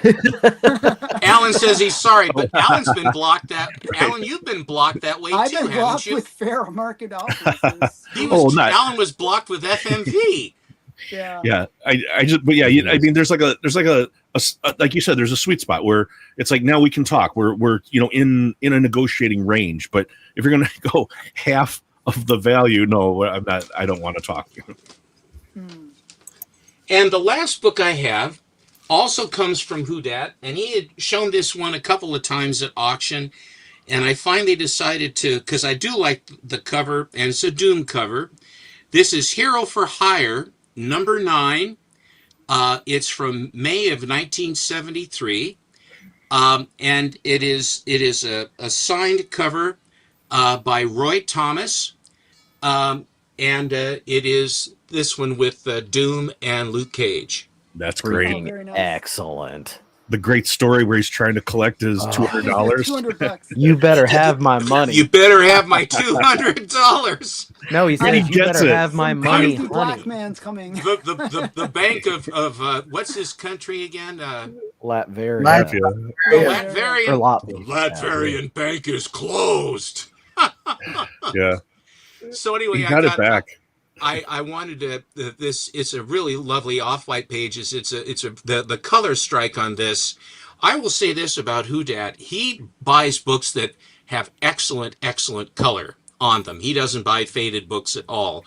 Alan says he's sorry, but Alan's been blocked that. Alan, you've been blocked that way I've too, been haven't blocked you? with fair market offers. Alan was blocked with FMV. Yeah. I mean, there's like a like you said, there's a sweet spot where it's like, now we can talk. We're in a negotiating range. But if you're going to go half of the value, no, I'm not. I don't want to talk. And the last book I have also comes from Whodat, and he had shown this one a couple of times at auction, and I finally decided to, because I do like the cover, and it's a Doom cover. This is Hero for Hire, number 9. It's from May of 1973, and it is a signed cover by Roy Thomas, and it is this one with Doom and Luke Cage. That's great. Oh, very nice. Excellent. The great story where he's trying to collect his $200. $200. You better have my money. You better have my $200. No, he said, you better have my money, The honey. black man's coming. The bank of what's his country again? Latveria. Latvian. Or Latvia. The Latvian bank is closed. Yeah. So anyway, he got it back. I wanted to this. It's a really lovely off-white pages. The color strike on this. I will say this about Whodat: he buys books that have excellent color on them. He doesn't buy faded books at all,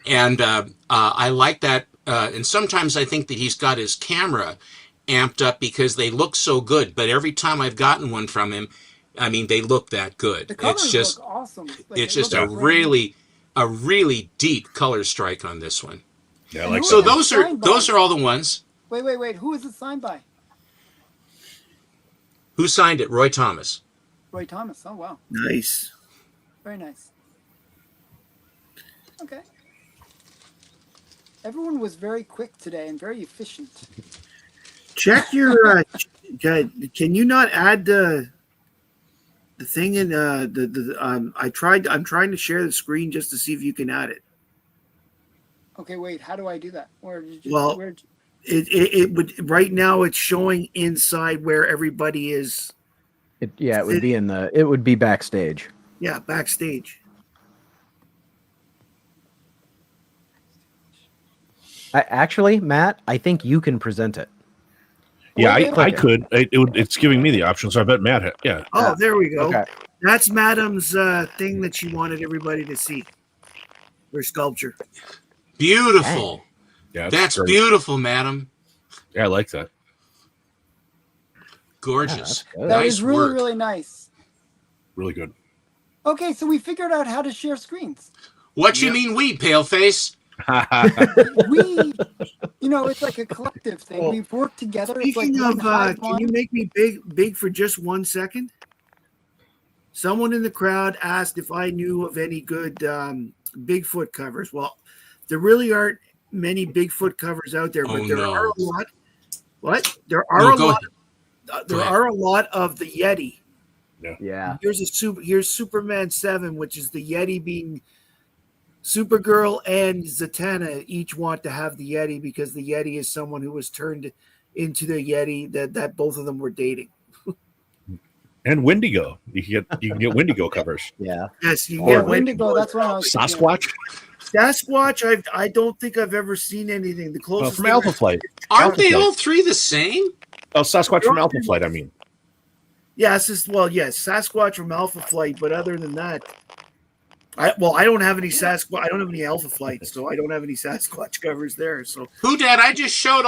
and I like that. And sometimes I think that he's got his camera amped up because they look so good. But every time I've gotten one from him, I mean, they look that good. The colors It's just look awesome. Like, it's they just look a really deep color strike on this one. Yeah, I like So that one. those are all the ones. Wait. Who is it signed by? Who signed it? Roy Thomas. Roy Thomas. Oh wow. Nice. Very nice. Okay. Everyone was very quick today and very efficient. Check your. Can you not add the thing in I tried. I'm trying to share the screen just to see if you can add it. Okay, wait. How do I do that? It would right now. It's showing inside where everybody is. It would be it would be backstage. Yeah, backstage. Actually, Matt, I think you can present it. Yeah, I could. It's giving me the option, so I bet Matt had. Yeah. Oh, there we go. Okay. That's Madam's thing that she wanted everybody to see. Her sculpture. Beautiful. Yeah, that's great. Beautiful, madam. Yeah, I like that. Gorgeous. That nice is really, work. really nice. Really good. Okay, so we figured out how to share screens. What you mean we, paleface? We, it's like a collective thing. Well, We've worked together. Speaking of, can you make me big for just 1 second? Someone in the crowd asked if I knew of any good Bigfoot covers. Well, there really aren't many Bigfoot covers out there, but there are a lot. What? There are a lot. There are a lot of the Yeti. Yeah. Here's Superman 7, which is the Yeti being Supergirl and Zatanna each want to have the Yeti because the Yeti is someone who was turned into the Yeti that both of them were dating. And Wendigo. You can get Wendigo covers. Yeah. Yes, you get Wendigo. That's what I was Sasquatch. Sasquatch. I don't think I've ever seen anything. The closest from Alpha Flight. Aren't they all three the same? Oh, Sasquatch from Alpha Flight. I mean. Yes, Sasquatch from Alpha Flight. But other than that, I don't have any Sasquatch. I don't have any Alpha Flight, so I don't have any Sasquatch covers there. So who, Dad? I just showed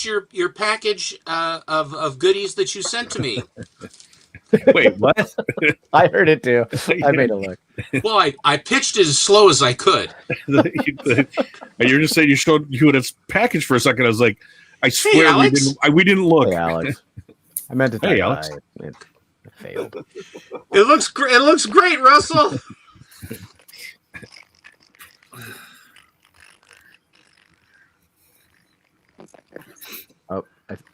your package of goodies that you sent to me. Wait, what? I heard it too. I made it look. Well, I pitched it as slow as I could. You're just saying you would have packaged for a second. I was like, I swear we didn't look. Hey, Alex. I meant to. Hey, Alex. It failed. It looks great. It looks great, Russell. Oh,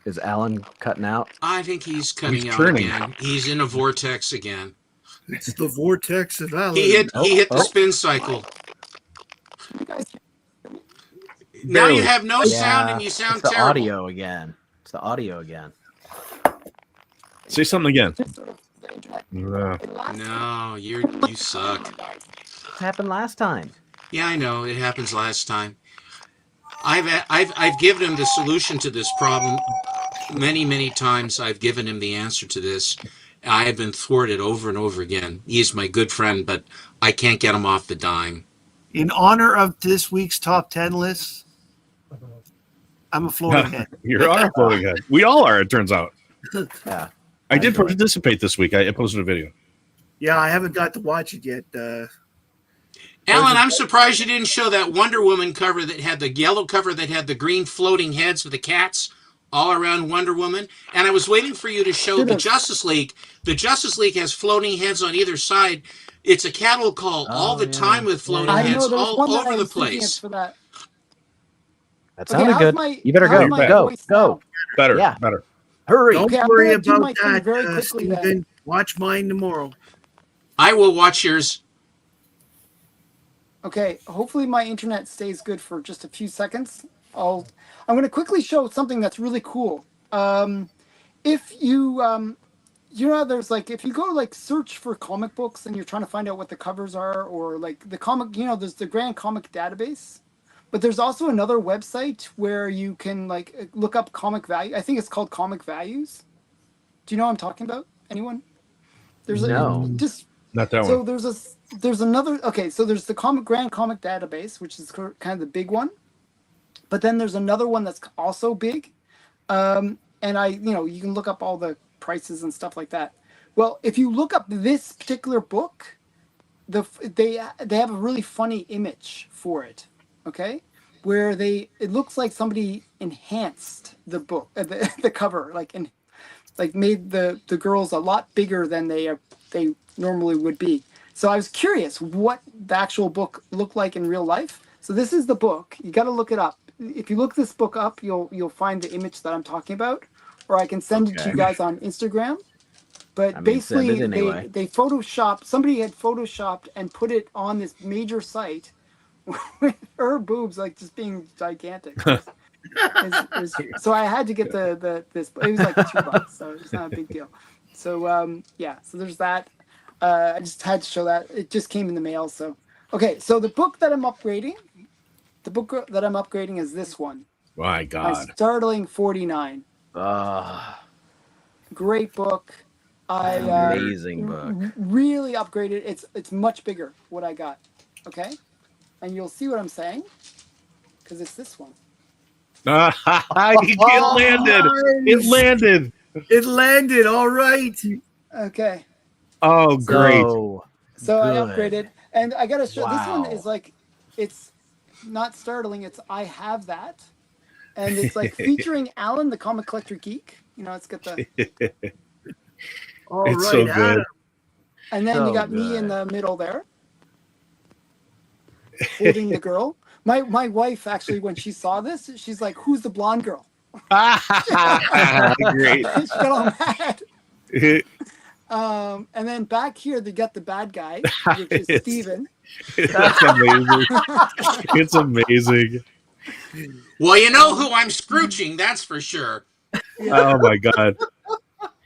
is Alan cutting out? I think he's cutting out turning. again. He's in a vortex again. it's the vortex of Alan. He hit the spin cycle. Now you have no sound and you sound it's the terrible. audio again. It's the audio again. Say something again. No, you suck. It happened last time. Yeah, I know. It happens last time. I've given him the solution to this problem many times. I've given him the answer to this. I have been thwarted over and over again. He is my good friend, but I can't get him off the dime. In honor of this week's top 10 list, I'm a Florida head. You're a Florida head. We all are, it turns out. Yeah. I did participate this week. I posted a video. Yeah, I haven't got to watch it yet. Alan, I'm surprised you didn't show that Wonder Woman cover that had the yellow cover that had the green floating heads with the cats all around Wonder Woman. And I was waiting for you to show the Justice League. The Justice League has floating heads on either side. It's a cattle call all the time with floating heads all over the place. That sounded good. You better go. Go. Better. Yeah. Better. Hurry. Don't worry about that, Stephen. Watch mine tomorrow. I will watch yours. Okay, hopefully my internet stays good for just a few seconds. I'm going to quickly show something that's really cool. If you, there's like, if you go like search for comic books and you're trying to find out what the covers are, or like the comic, there's the Grand Comic Database, but there's also another website where you can like look up comic value. I think it's called Comic Values. Do you know what I'm talking about? Anyone? There's not that so one. There's another. Okay, so there's the Grand Comic Database, which is kind of the big one, but then there's another one that's also big, and you can look up all the prices and stuff like that. Well, if you look up this particular book, they have a really funny image for it. Okay, where it looks like somebody enhanced the book, the cover, like made the girls a lot bigger than they normally would be. So I was curious what the actual book looked like in real life. So this is the book. You got to look it up. If you look this book up, you'll find the image that I'm talking about, or I can send it to you guys on Instagram. But basically, anyway. they photoshopped. Somebody had photoshopped and put it on this major site with her boobs like just being gigantic. So I had to get this. It was like $2, so it's not a big deal. So so there's that. I just had to show that. It just came in the mail. So okay, so the book that I'm upgrading, is this one. My God. My Startling 49. Great book. Amazing book. Really upgraded. It's much bigger what I got. Okay, and you'll see what I'm saying because it's this one. It landed. It landed. It landed. All right. Okay. Oh, great. So I upgraded, and I gotta show. This one is like, it's not startling. It's I have that, and it's like featuring Alan, the comic collector geek. You know, it's got the. All it's right, so good. Adam. And then you got me in the middle there, holding the girl. My wife actually, when she saw this, she's like, "Who's the blonde girl?" Great. She got all mad. And then back here, they got the bad guy, which is Steven. That's amazing. It's amazing. Well, you know who I'm scrooching, that's for sure. Yeah. Oh my God.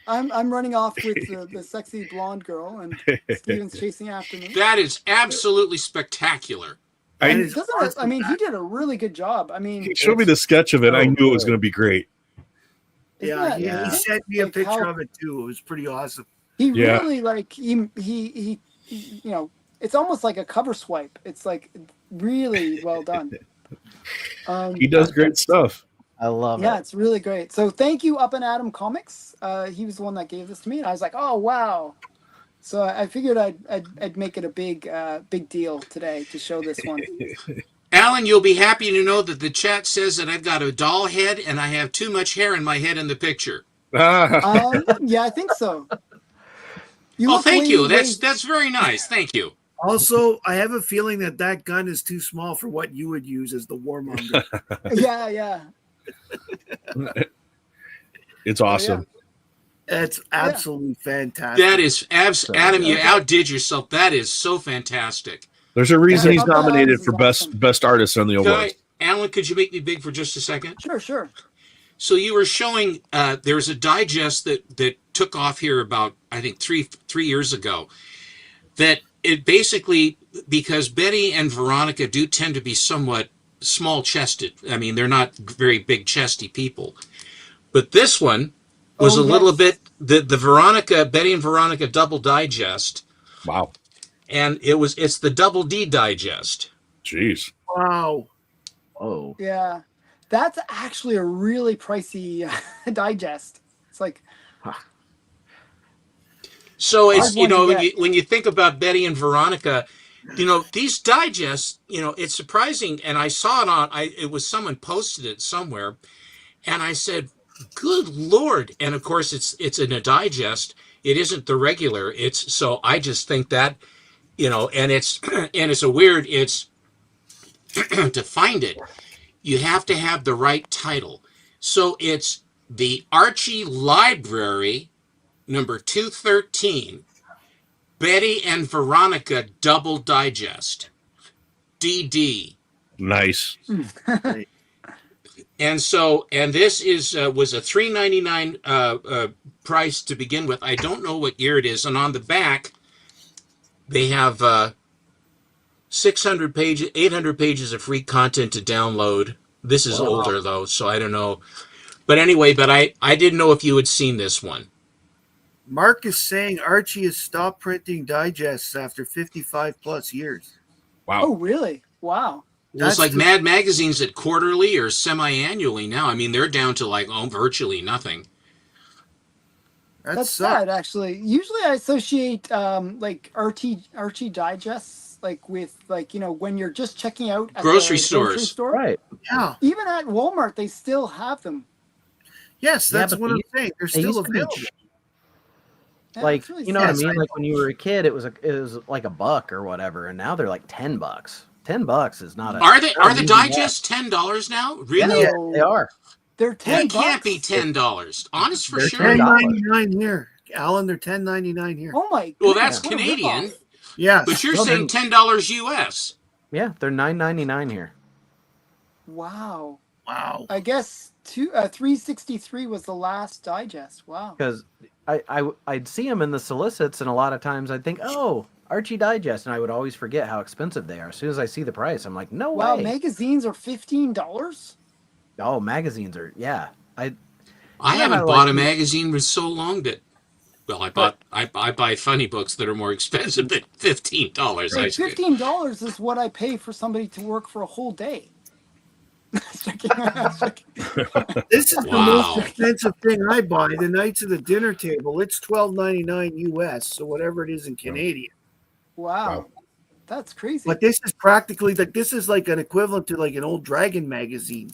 I'm running off with the sexy blonde girl, and Steven's chasing after me. That is absolutely spectacular. I mean, he did a really good job. I mean, he showed me the sketch of it. I knew it was going to be great. He sent me a picture of it too. It was pretty awesome. He really he you know, it's almost like a cover swipe. It's like really well done. He does great stuff. I love it. Yeah, it's really great. So thank you, Up and Adam Comics. He was the one that gave this to me, and I was like, oh wow. So I figured I'd make it a big deal today to show this one. Alan, you'll be happy to know that the chat says that I've got a doll head and I have too much hair in my head in the picture. Yeah, I think so. Thank you. That's very nice. Thank you. Also, I have a feeling that gun is too small for what you would use as the warmonger. Yeah. It's awesome. It's absolutely fantastic. That is Adam, you outdid yourself. That is so fantastic. There's a reason he's nominated for best artist on the awards. Alan, could you make me big for just a second? Sure. So you were showing there's a digest that took off here about I think three years ago. That it basically, because Betty and Veronica do tend to be somewhat small chested. I mean, they're not very big chesty people. But this one was a little bit the Betty and Veronica double digest. Wow. And it's the double D digest. Jeez. Wow. Oh. Yeah. That's actually a really pricey digest. It's like so it's when you think about Betty and Veronica, these digests, it's surprising, and I saw it it was someone posted it somewhere, and I said, good Lord. And of course it's in a digest. It isn't the regular. So I just think that, and it's to find it, you have to have the right title. So it's the Archie Library number 213, Betty and Veronica Double Digest, DD. Nice. And this was a $3.99 price to begin with. I don't know what year it is. And on the back, they have 800 pages of free content to download. This is older though, so I don't know. But anyway, I didn't know if you had seen this one. Mark is saying Archie has stopped printing digests after 55 plus years. Wow. Oh, really? Wow. It's like Mad Magazine's at quarterly or semi-annually now. I mean, they're down to virtually nothing. That's sad, actually. Usually I associate like Archie digests like with like, you know, when you're just checking out at grocery the stores. grocery store. Right. Yeah. Even at Walmart they still have them. Yes, that's what I'm saying. They're still available. Yeah, Like, really you know what I sad. mean? Like when you were a kid, it was like $1 or whatever, and now they're like $10. $10 is not a. Are the digests $10 now? Really? Yeah, they are. They're $10. They can't be $10. Honest for They're sure. $10.99 here, Alan. They're $10.99 here. Oh my! Well, that's what a Canadian. ripoff. Yes, But you're saying $10 US. Yeah, they're $9.99 here. Wow. Wow. I guess 363 was the last digest. Wow. Because I'd see them in the solicits, and a lot of times I'd think, oh, Archie Digest, and I would always forget how expensive they are. As soon as I see the price, I'm like, no Wow, way. magazines are $15. Oh, magazines are, yeah. I haven't bought a magazine for so long that, well, I buy funny books that are more expensive than $15. Like $15 is what I pay for somebody to work for a whole day. This is the most expensive thing I buy. The Knights of the Dinner Table. It's $12.99 US, so whatever it is in Canadian. Wow. That's crazy. But this is practically like this is like an equivalent to like an old Dragon magazine.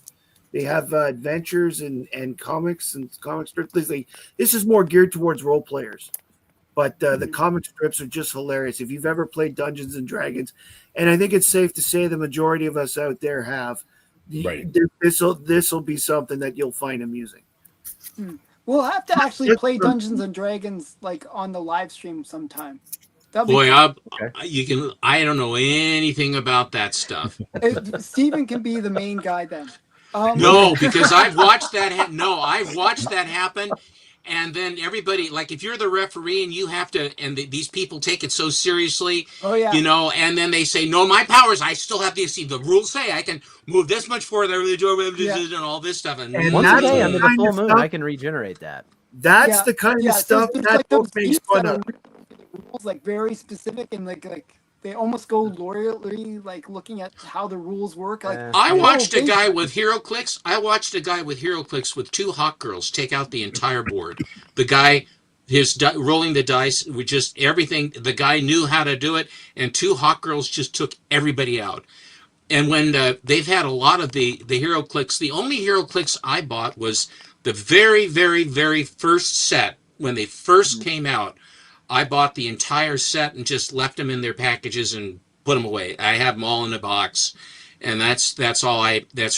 They have adventures and comics and comic strips. Like, this is more geared towards role players. But the comic strips are just hilarious. If you've ever played Dungeons and Dragons, and I think it's safe to say the majority of us out there have, this will be something that you'll find amusing. We'll have to actually play Dungeons and Dragons like on the live stream sometime. Boy, I don't know anything about that stuff. Steven can be the main guy then. No, because I've watched that. I've watched that happen. And then everybody, like, if you're the referee and you have to, and these people take it so seriously, you know, and then they say, no, my powers, I still have to see the rules say I can move this much further, and all this stuff. And once a day under the full moon, I can regenerate that. That's the kind of stuff that book makes fun of. Rules like very specific and like they almost go lawyerly, like looking at how the rules work. Like I watched a guy with HeroClix. I watched a guy with HeroClix with 2 hot girls take out the entire board. The guy, rolling the dice with just everything. The guy knew how to do it, and 2 hot girls just took everybody out. And when they've had a lot of the HeroClix, the only HeroClix I bought was the very, very, very first set when they first came out. I bought the entire set and just left them in their packages and put them away. I have them all in a box, and that's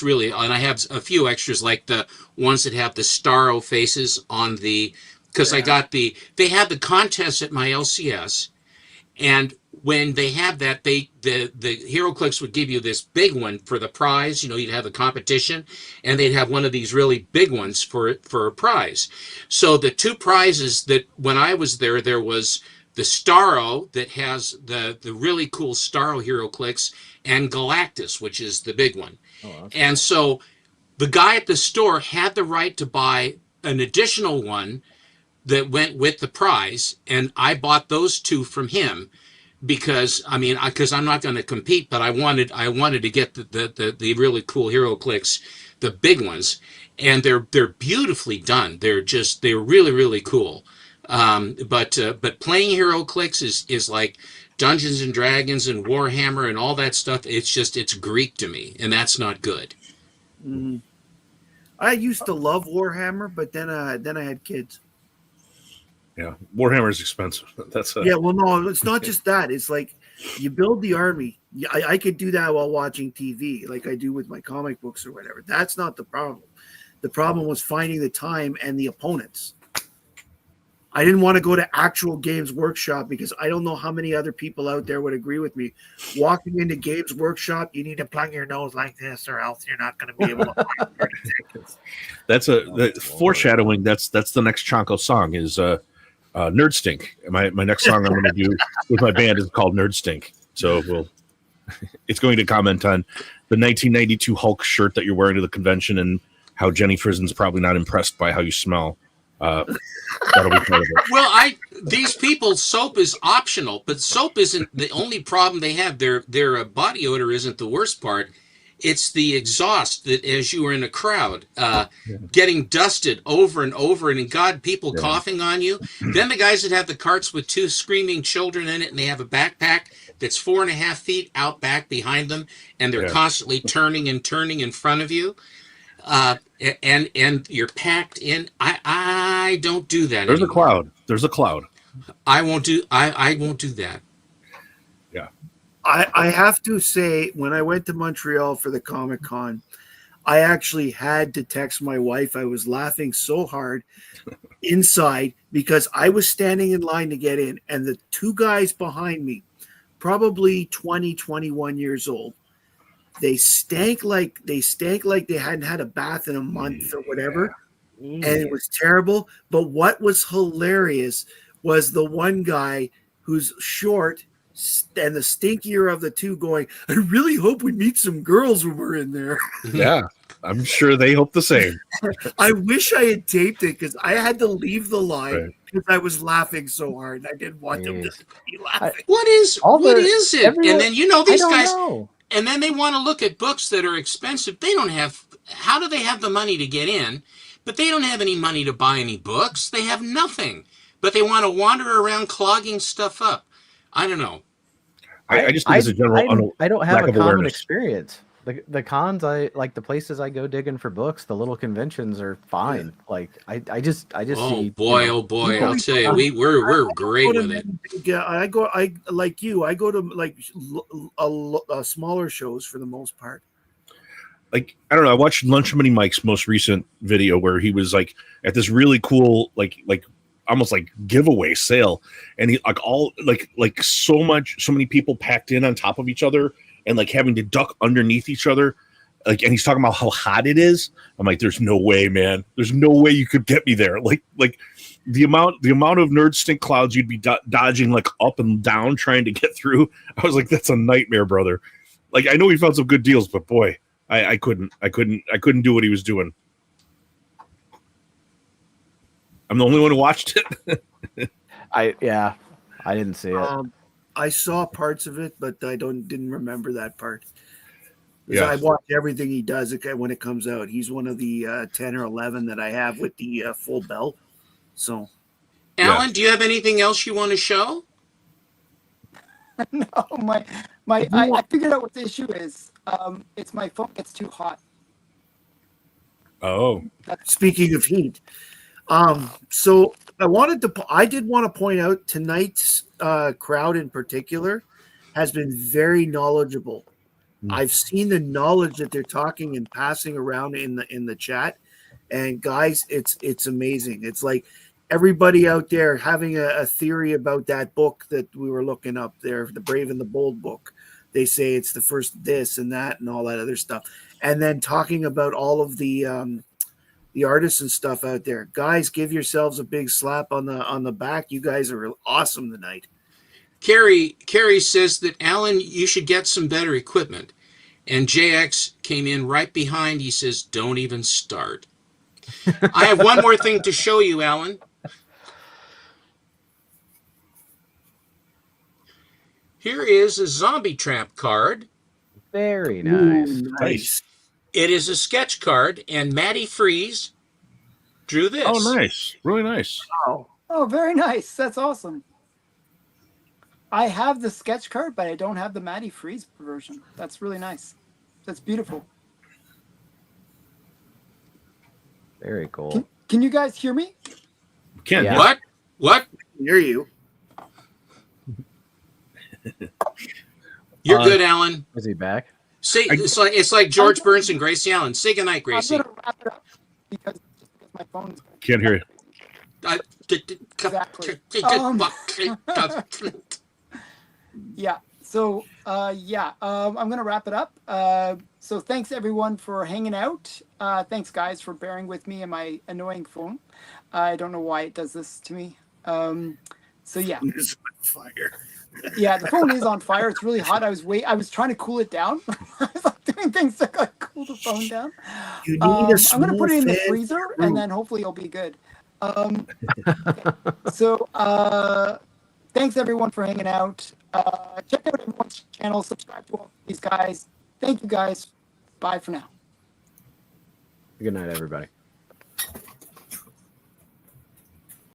really, and I have a few extras like the ones that have the Starro faces on the, because I got they had the contest at my LCS, and when they have that, the HeroClix would give you this big one for the prize. You know, you'd have the competition, and they'd have one of these really big ones for a prize. So the 2 prizes that when I was there was the Starro that has the really cool Starro HeroClix, and Galactus, which is the big one. And so the guy at the store had the right to buy an additional one that went with the prize, and I bought those 2 from him. Because I'm not going to compete, but I wanted to get the really cool HeroClix, the big ones, and they're beautifully done. They're really, really cool. But playing HeroClix is like Dungeons and Dragons and Warhammer and all that stuff. It's Greek to me, and that's not good. Mm-hmm. I used to love Warhammer, but then I had kids. Yeah, Warhammer is expensive. Well, no, it's not just that. It's like you build the army. I could do that while watching TV, like I do with my comic books or whatever. That's not the problem. The problem was finding the time and the opponents. I didn't want to go to actual Games Workshop because I don't know how many other people out there would agree with me. Walking into Games Workshop, you need to plug your nose like this, or else you're not going to be able to find 30 seconds. That's foreshadowing. That's the next Chonko song is Nerd Stink. My next song I'm going to do with my band is called Nerd Stink. So it's going to comment on the 1992 Hulk shirt that you're wearing to the convention and how Jenny Frizen's probably not impressed by how you smell. That'll be part of it. Well, these people, soap is optional, but soap isn't the only problem they have. Their body odor isn't the worst part. It's the exhaust that as you were in a crowd, getting dusted over and over, and God, people coughing on you. Then the guys that have the carts with 2 screaming children in it, and they have a backpack that's 4.5 feet out back behind them, and they're constantly turning and turning in front of you. And you're packed in. I don't do that. There's anymore. a cloud. There's a cloud. I won't do that. Yeah. I have to say, when I went to Montreal for the Comic-Con, I actually had to text my wife. I was laughing so hard inside because I was standing in line to get in, and the 2 guys behind me, probably 20, 21 years old, they stank like they hadn't had a bath in a month or whatever. And it was terrible. But what was hilarious was the one guy who's short and the stinkier of the 2 going, I really hope we meet some girls when we're in there. Yeah, I'm sure they hope the same. I wish I had taped it because I had to leave the line because I was laughing so hard. And I didn't want them to be laughing. What is it? And then these guys, know. and then they want to look at books that are expensive. They don't have. How do they have the money to get in? But they don't have any money to buy any books. They have nothing. But they want to wander around clogging stuff up. I don't know. I just think it's a general. I don't have lack a of common awareness. experience. The cons, I like the places I go digging for books. The little conventions are fine. Like I just Oh see. boy! I'll tell you, we're great with it. Yeah, I like you. I go to like smaller shows for the most part. Like, I don't know. I watched Lunch Money Mike's most recent video where he was like at this really cool, like almost like giveaway sale, and he like so many people packed in on top of each other and like having to duck underneath each other. Like, and he's talking about how hot it is. I'm like, there's no way, man. There's no way you could get me there. Like the amount of nerd stink clouds you'd be dodging like up and down trying to get through. I was like, that's a nightmare, brother. Like, I know he found some good deals, but boy, I couldn't do what he was doing. I'm the only one who watched it. I didn't see it. I saw parts of it, but I didn't remember that part. Yeah. I watch everything he does when it comes out. He's one of the 10 or 11 that I have with the full belt. So, Alan, do you have anything else you want to show? No, I figured out what the issue is. It's my phone gets too hot. Oh, speaking of heat, so I did want to point out tonight's crowd in particular has been very knowledgeable. I've seen the knowledge that they're talking and passing around in the chat, and guys, it's amazing. It's like everybody out there having a theory about that book that we were looking up there, the Brave and the Bold book. They say it's the first this and that and all that other stuff, and then talking about all of the artists and stuff out there. Guys, give yourselves a big slap on the back. You guys are awesome tonight. Carrie says that, Alan, you should get some better equipment. And JX came in right behind. He says, don't even start. I have one more thing to show you, Alan. Here is a Zombie Trap card. Very nice. Ooh, nice. It is a sketch card, and Matty Freeze drew this. Oh, nice. Really nice. Wow. Oh, very nice. That's awesome. I have the sketch card, but I don't have the Matty Freeze version. That's really nice. That's beautiful. Very cool. Can you guys hear me? Ken, Yeah. What? Hear you. You're good, Alan. Is he back? Say it's like George Burns and Gracie Allen. Say goodnight, Gracie. I'm gonna wrap it up because my phone's can't hear you. Exactly. Yeah. So I'm gonna wrap it up. So thanks everyone for hanging out. Thanks guys for bearing with me and my annoying phone. I don't know why it does this to me. So yeah. It's on fire. Yeah, the phone is on fire. It's really hot. I was trying to cool it down. I was like doing things to like cool the phone down. You need I'm gonna put it in the freezer and then hopefully it'll be good. So thanks everyone for hanging out. Check out everyone's channel, subscribe to all these guys. Thank you guys. Bye for now. Good night, everybody.